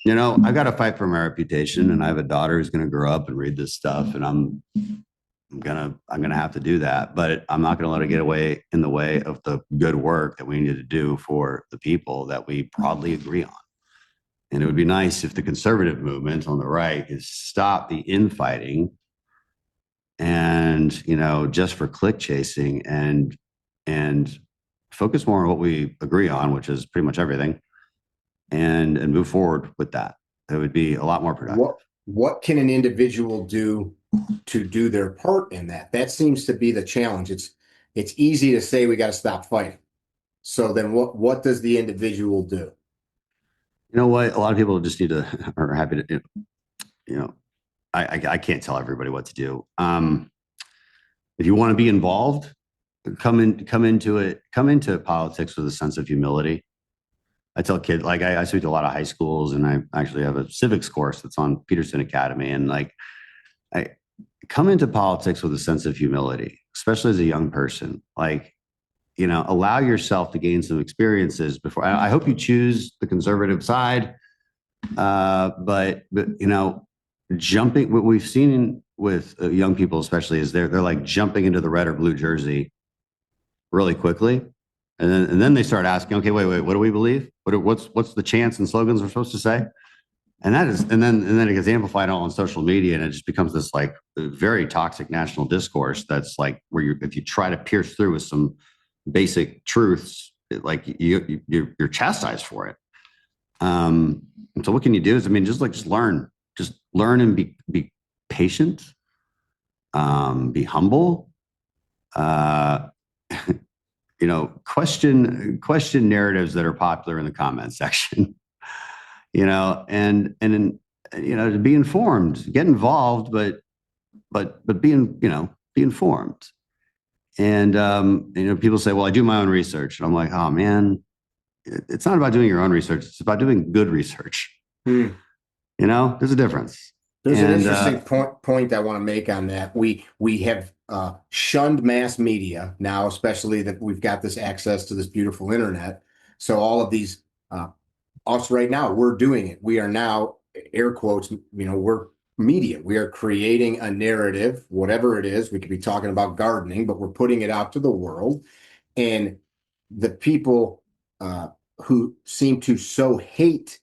Speaker 3: I've got to fight for my reputation, and I have a daughter who's going to grow up and read this stuff, and I'm going to have to do that, but I'm not going to let it get in the way of the good work that we need to do for the people that we broadly agree on. And it would be nice if the conservative movement on the right could stop the infighting and, just for click chasing and focus more on what we agree on, which is pretty much everything, and move forward with that. It would be a lot more productive.
Speaker 1: What can an individual do to do their part in that? That seems to be the challenge. It's easy to say we got to stop fighting. So then what does the individual do?
Speaker 3: You know what? A lot of people just are happy to, I can't tell everybody what to do. If you want to be involved, come into politics with a sense of humility. I tell kids, like I speak to a lot of high schools, and I actually have a civics course that's on Peterson Academy. And I come into politics with a sense of humility, especially as a young person. Allow yourself to gain some experiences before. I hope you choose the conservative side, but jumping. What we've seen with young people, especially, is they're like jumping into the red or blue jersey really quickly, and then they start asking, okay, wait, what do we believe? What's the chants and slogans we're supposed to say? And then it gets amplified on social media, and it just becomes this like very toxic national discourse that's like where if you try to pierce through with some basic truths, you're chastised for it. So what can you do? Just learn and be patient, be humble, question narratives that are popular in the comment section, and to be informed, get involved, but be informed. And, people say, well, I do my own research. And I'm like, oh man, it's not about doing your own research. It's about doing good research. There's a difference.
Speaker 1: There's an interesting point I want to make on that. We have shunned mass media now, especially that we've got this access to this beautiful internet. So all of these, us right now, we're doing it. We are now, air quotes, we're media. We are creating a narrative, whatever it is. We could be talking about gardening, but we're putting it out to the world. And the people who seem to so hate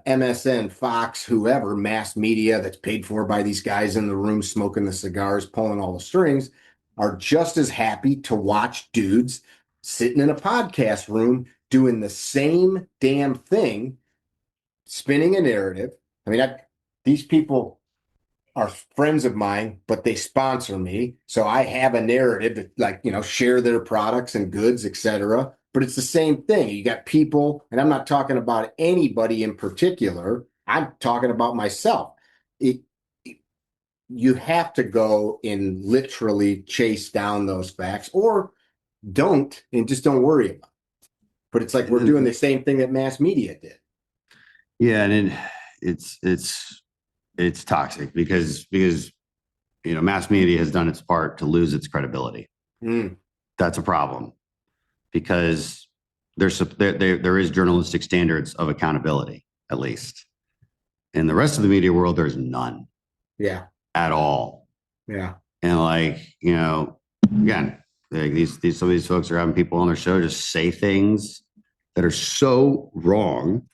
Speaker 1: MSN, Fox, whoever, mass media that's paid for by these guys in the room smoking the cigars, pulling all the strings, are just as happy to watch dudes sitting in a podcast room doing the same damn thing, spinning a narrative. I mean, these people are friends of mine, but they sponsor me. So I have a narrative that, like, share their products and goods, etc. But it's the same thing. You got people, and I'm not talking about anybody in particular. I'm talking about myself. You have to go and literally chase down those facts, or don't, and just don't worry about it. But it's like we're doing the same thing that mass media did.
Speaker 3: Yeah, and it's toxic because mass media has done its part to lose its credibility. That's a problem because there is journalistic standards of accountability, at least. In the rest of the media world, there's none.
Speaker 1: Yeah.
Speaker 3: At all.
Speaker 1: Yeah.
Speaker 3: And again, like some of these folks are having people on their show just say things that are so wrong.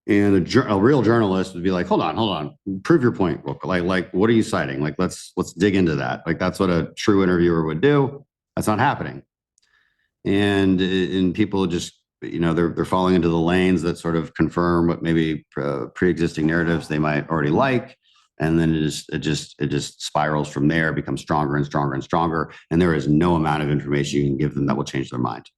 Speaker 3: And a real journalist would be like, hold on, prove your point. Like, what are you citing? Like, let's dig into that. Like, that's what a true interviewer would do. That's not happening. And people just, they're falling into the lanes that sort of confirm what maybe pre-existing narratives they might already like. And then it just spirals from there, becomes stronger and stronger and stronger. And there is no amount of information you can give them that will change their mind.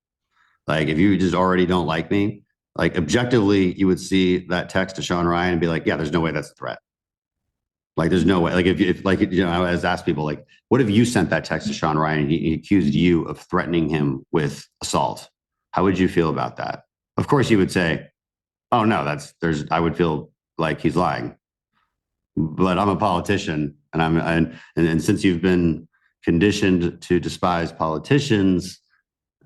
Speaker 3: Like, if you just already don't like me, like, objectively, you would see that text to Sean Ryan and be like, yeah, there's no way that's a threat. Like, there's no way. Like, I was asked people, like, what if you sent that text to Sean Ryan and he accused you of threatening him with assault? How would you feel about that? Of course, you would say, oh no, I would feel like he's lying. But I'm a politician, and since you've been conditioned to despise politicians,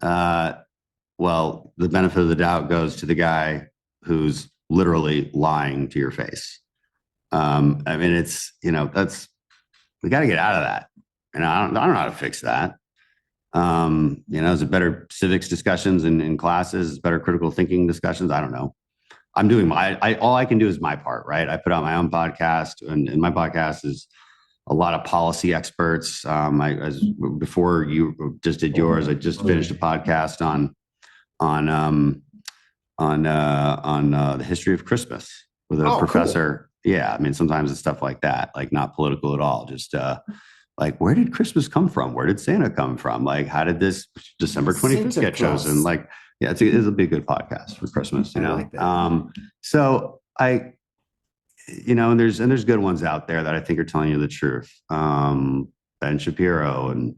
Speaker 3: well, the benefit of the doubt goes to the guy who's literally lying to your face. I mean, it's, we got to get out of that. And I don't know how to fix that. Is it better civics discussions in classes? Better critical thinking discussions? I don't know. I'm doing all I can do is my part, right? I put out my own podcast, and my podcast is a lot of policy experts. Before you just did yours, I just finished a podcast on the history of Christmas with a professor. Cool. Yeah, I mean, sometimes it's stuff like that, like not political at all. Just like, where did Christmas come from? Where did Santa come from? Like, how did this December 25th get chosen? Like, yeah, it'll be a good podcast for Christmas, I like that. So and there's good ones out there that I think are telling you the truth. Ben Shapiro and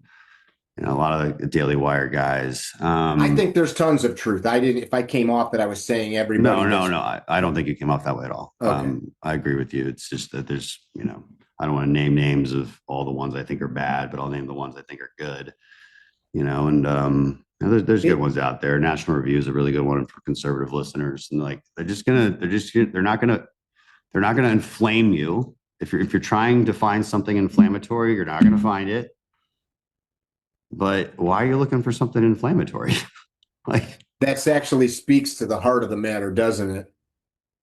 Speaker 3: a lot of the Daily Wire guys.
Speaker 1: I think there's tons of truth. If I came off that I was saying everybody.
Speaker 3: No. I don't think you came off that way at all. Okay. I agree with you. It's just that there's, I don't want to name names of all the ones I think are bad, but I'll name the ones I think are good. There's good ones out there. National Review is a really good one for conservative listeners, and like they're not gonna inflame you. If you're trying to find something inflammatory, you're not gonna find it. But why are you looking for something inflammatory? Like,
Speaker 1: that actually speaks to the heart of the matter, doesn't it?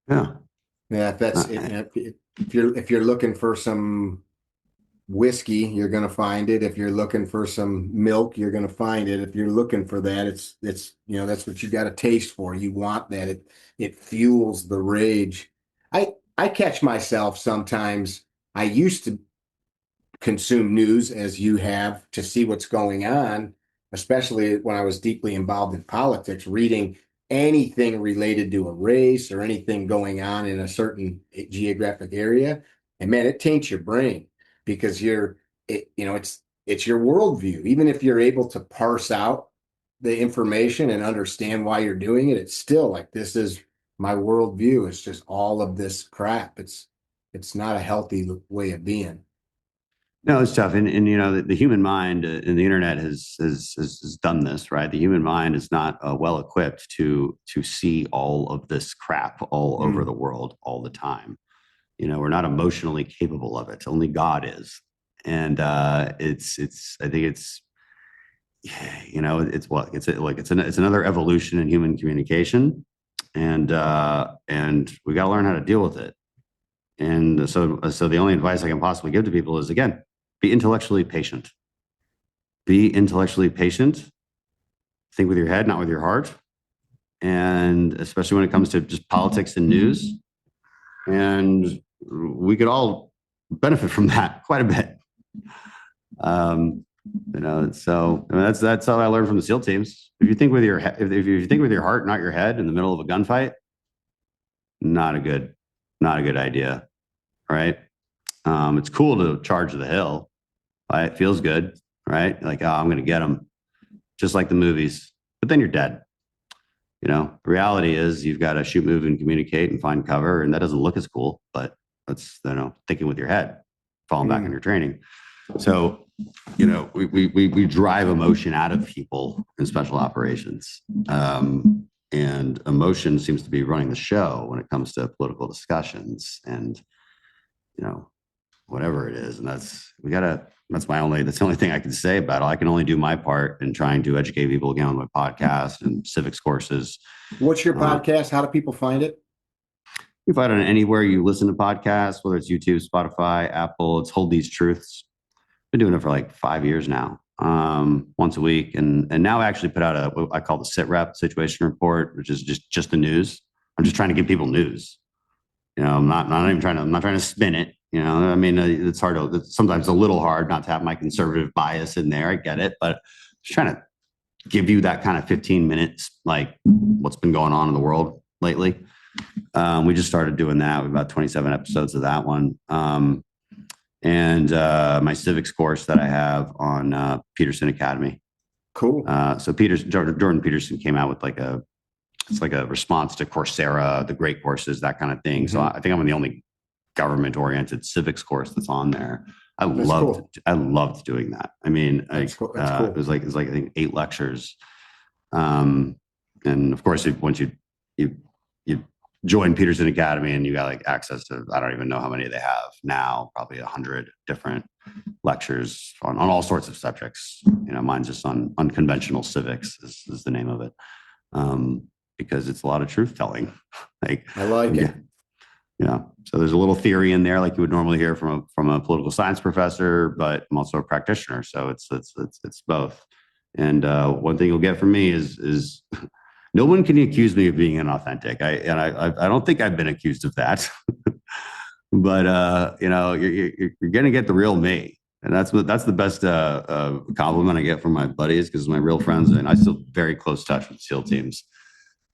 Speaker 3: Yeah.
Speaker 1: Yeah. If you're looking for some whiskey, you're going to find it. If you're looking for some milk, you're going to find it. If you're looking for that, it's that's what you got a taste for. You want that. It fuels the rage. I catch myself sometimes. I used to consume news as you have to see what's going on, especially when I was deeply involved in politics, reading anything related to a race or anything going on in a certain geographic area. And man, it taints your brain because it's your worldview. Even if you're able to parse out the information and understand why you're doing it, it's still like, this is my worldview. It's just all of this crap. It's not a healthy way of being.
Speaker 3: No, it's tough. And the human mind and the internet has done this, right? The human mind is not well equipped to see all of this crap all over the world all the time. We're not emotionally capable of it. Only God is. And I think it's another evolution in human communication, and we got to learn how to deal with it. And so the only advice I can possibly give to people is, again, be intellectually patient. Be intellectually patient. Think with your head, not with your heart. And especially when it comes to just politics and news. And we could all benefit from that quite a bit. So I mean, that's all I learned from the SEAL teams. If you think with your if you think with your heart, not your head, in the middle of a gunfight, not a good idea, right? It's cool to charge the hill. Right? It feels good, right? Like, oh, I'm going to get them, just like the movies. But then you're dead. The reality is you've got to shoot, move, and communicate and find cover, and that doesn't look as cool. But that's thinking with your head, falling back on your training. So, we drive emotion out of people in special operations, and emotion seems to be running the show when it comes to political discussions, and whatever it is. And that's the only thing I can say about it. I can only do my part in trying to educate people again on my podcast and civics courses.
Speaker 1: What's your podcast? How do people find it?
Speaker 3: You find it anywhere you listen to podcasts, whether it's YouTube, Spotify, Apple. It's Hold These Truths. Been doing it for like 5 years now, once a week. And now I actually put out what I call the SITREP, situation report, which is just the news. I'm just trying to give people news. I'm not trying to spin it. I mean, it's sometimes a little hard not to have my conservative bias in there. I get it, but just trying to give you that kind of 15 minutes, like what's been going on in the world lately. We just started doing that. We have about 27 episodes of that one. And my civics course that I have on Peterson Academy.
Speaker 1: Cool.
Speaker 3: So Jordan Peterson came out with it's like a response to Coursera, the great courses, that kind of thing. Mm-hmm. So I think I'm the only government-oriented civics course that's on there. I loved doing that. I mean, cool. It was like I think 8 lectures, and of course, once you join Peterson Academy and you got like access to, I don't even know how many they have now, probably 100 different lectures on all sorts of subjects. Mine's just on unconventional civics is the name of it, because it's a lot of truth telling. Like,
Speaker 1: I like it.
Speaker 3: Yeah. So there's a little theory in there, like you would normally hear from a political science professor, but I'm also a practitioner. So it's both. And one thing you'll get from me is no one can accuse me of being inauthentic. I don't think I've been accused of that. But you're going to get the real me, and that's the best compliment I get from my buddies, because my real friends, and I still very close touch with SEAL teams,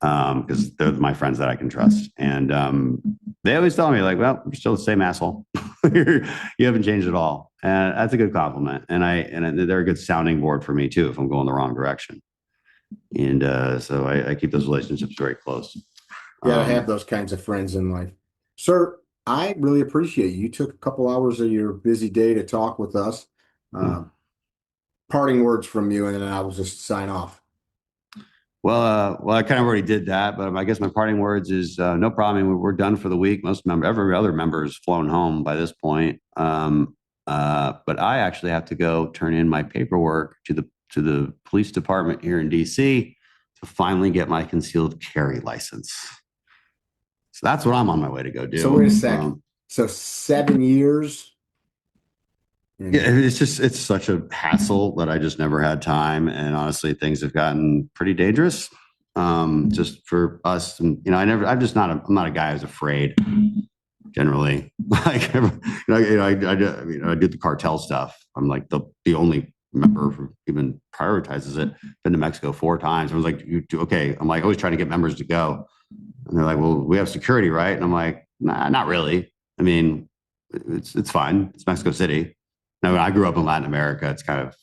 Speaker 3: because they're my friends that I can trust. And they always tell me, like, well, you're still the same asshole. You haven't changed at all. And that's a good compliment. And they're a good sounding board for me too, if I'm going the wrong direction. And so I keep those relationships very close.
Speaker 1: Yeah, I have those kinds of friends in life. Sir, I really appreciate you. You took a couple hours of your busy day to talk with us. Parting words from you, and then I will just sign off.
Speaker 3: Well, I kind of already did that, but I guess my parting words is no problem. I mean, we're done for the week. Every other member has flown home by this point. But I actually have to go turn in my paperwork to the police department here in DC to finally get my concealed carry license. So that's what I'm on my way to go do.
Speaker 1: So wait a second. So 7 years.
Speaker 3: Yeah, it's such a hassle that I just never had time. And honestly, things have gotten pretty dangerous. Just for us. And, I'm not a guy who's afraid generally. Like, I do the cartel stuff. I'm like the only member who even prioritizes it. Been to Mexico 4 times. I was like, okay. I'm like always trying to get members to go. And they're like, well, we have security, right? And I'm like, nah, not really. I mean, it's fine. It's Mexico City. Now, when I grew up in Latin America, it's not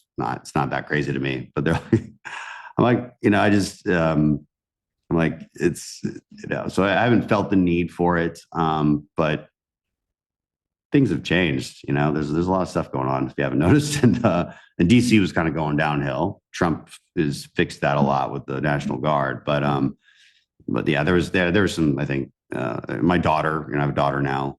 Speaker 3: that crazy to me. But they're like, I'm like, I'm like, so I haven't felt the need for it. But things have changed. There's a lot of stuff going on, if you haven't noticed. And DC was kind of going downhill. Trump has fixed that a lot with the National Guard. But yeah, there was some, I think, my daughter, I have a daughter now,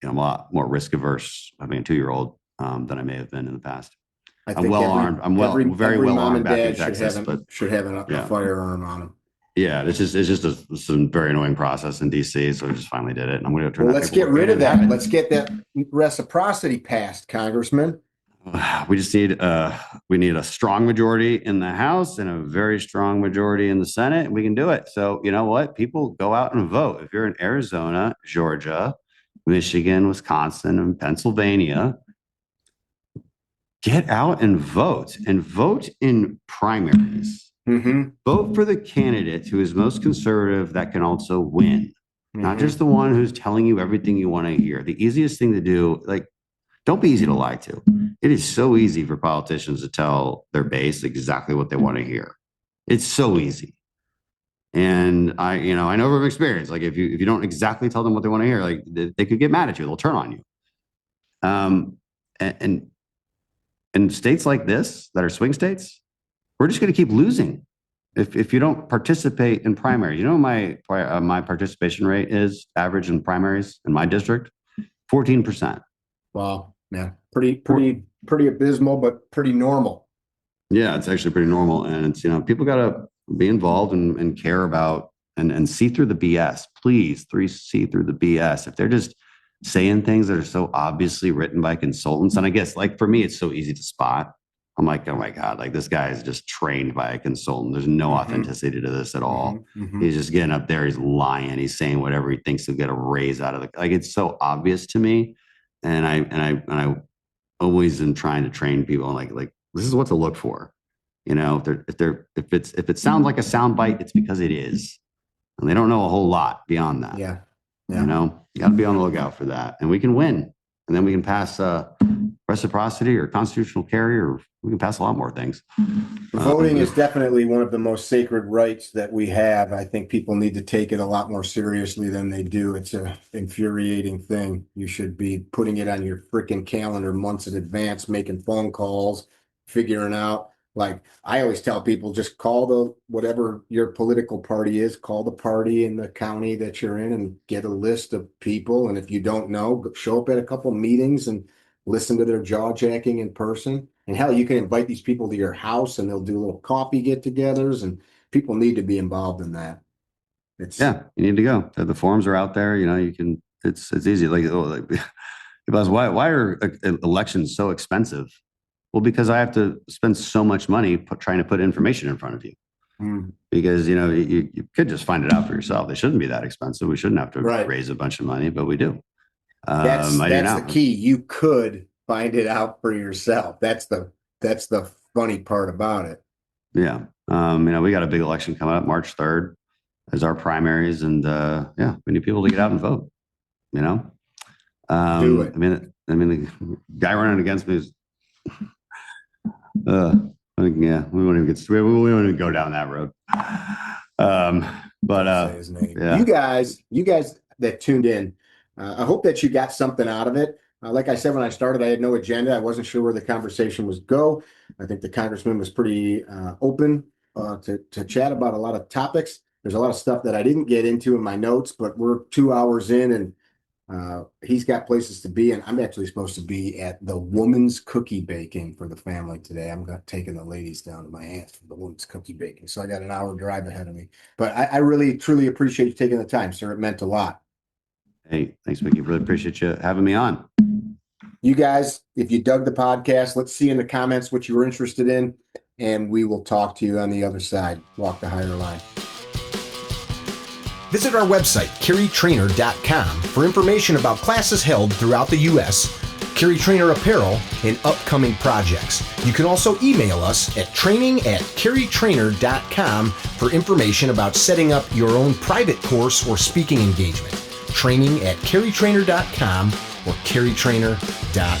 Speaker 3: I'm a lot more risk averse having a 2-year-old. than I may have been in the past.
Speaker 1: I
Speaker 3: I'm
Speaker 1: think
Speaker 3: well armed. I'm very well
Speaker 1: mom
Speaker 3: armed
Speaker 1: and
Speaker 3: back in
Speaker 1: dad
Speaker 3: Texas, but
Speaker 1: should have a firearm on them.
Speaker 3: Yeah, it's just a very annoying process in DC. So we just finally did it, and I'm going to turn.
Speaker 1: Well, let's get rid of that. Let's get that reciprocity passed, Congressman.
Speaker 3: We just need we need a strong majority in the House and a very strong majority in the Senate. We can do it. So you know what? People go out and vote. If you're in Arizona, Georgia, Michigan, Wisconsin, and Pennsylvania, get out and vote in primaries.
Speaker 1: Mm-hmm.
Speaker 3: Vote for the candidate who is most conservative that can also win, not just the one who's telling you everything you want to hear. The easiest thing to do, like, don't be easy to lie to. It is so easy for politicians to tell their base exactly what they want to hear. It's so easy. And I know from experience, like if you don't exactly tell them what they want to hear, like they could get mad at you. They'll turn on you. And in states like this that are swing states, we're just going to keep losing if you don't participate in primaries. You know, my participation rate is average in primaries in my district, 14%.
Speaker 1: Wow, yeah, pretty abysmal, but pretty normal.
Speaker 3: Yeah, it's actually pretty normal, and it's people got to be involved and care about and see through the BS. Please, see through the BS. If they're just saying things that are so obviously written by consultants, and I guess like for me, it's so easy to spot. I'm like, oh my God, like this guy is just trained by a consultant. There's no authenticity to this at all. He's just getting up there. He's lying. He's saying whatever he thinks he'll get a raise out of it. Like it's so obvious to me. And I always am trying to train people like this is what to look for. If it sounds like a sound bite, it's because it is. And they don't know a whole lot beyond that.
Speaker 1: Yeah.
Speaker 3: You got to be on the lookout for that. And we can win. And then we can pass reciprocity or constitutional carry, or we can pass a lot more things.
Speaker 1: Voting is definitely one of the most sacred rights that we have. I think people need to take it a lot more seriously than they do. It's an infuriating thing. You should be putting it on your freaking calendar months in advance, making phone calls, figuring out. Like I always tell people, just call whatever your political party is, call the party in the county that you're in and get a list of people. And if you don't know, show up at a couple meetings and listen to their jaw jacking in person. And hell, you can invite these people to your house and they'll do little coffee get-togethers, and people need to be involved in that.
Speaker 3: You need to go. The forums are out there. You can. It's easy. Why are elections so expensive? Well, because I have to spend so much money trying to put information in front of you. Because you could just find it out for yourself. They shouldn't be that expensive. We shouldn't have to raise a bunch of money, but we do.
Speaker 1: That's the key. You could find it out for yourself. That's the funny part about it.
Speaker 3: Yeah. We got a big election coming up March 3rd as our primaries, and we need people to get out and vote.
Speaker 1: Do it.
Speaker 3: I mean, the guy running against me is. We won't even go down that road.
Speaker 1: His name. You guys that tuned in, I hope that you got something out of it. Like I said, when I started, I had no agenda. I wasn't sure where the conversation was go. I think the congressman was pretty open to chat about a lot of topics. There's a lot of stuff that I didn't get into in my notes, but we're 2 hours in, and he's got places to be. And I'm actually supposed to be at the woman's cookie baking for the family today. I'm taking the ladies down to my aunt's for the woman's cookie baking. So I got an hour drive ahead of me. But I really, truly appreciate you taking the time, sir. It meant a lot.
Speaker 3: Hey, thanks, Mickey. Really appreciate you having me on.
Speaker 1: You guys, if you dug the podcast, let's see in the comments what you were interested in, and we will talk to you on the other side. Walk the higher line.
Speaker 2: Visit our website, carrytrainer.com, for information about classes held throughout the U.S., Carry Trainer apparel, and upcoming projects. You can also email us at training@carrytrainer.com for information about setting up your own private course or speaking engagement. Training@carrytrainer.com or carrytrainer.com.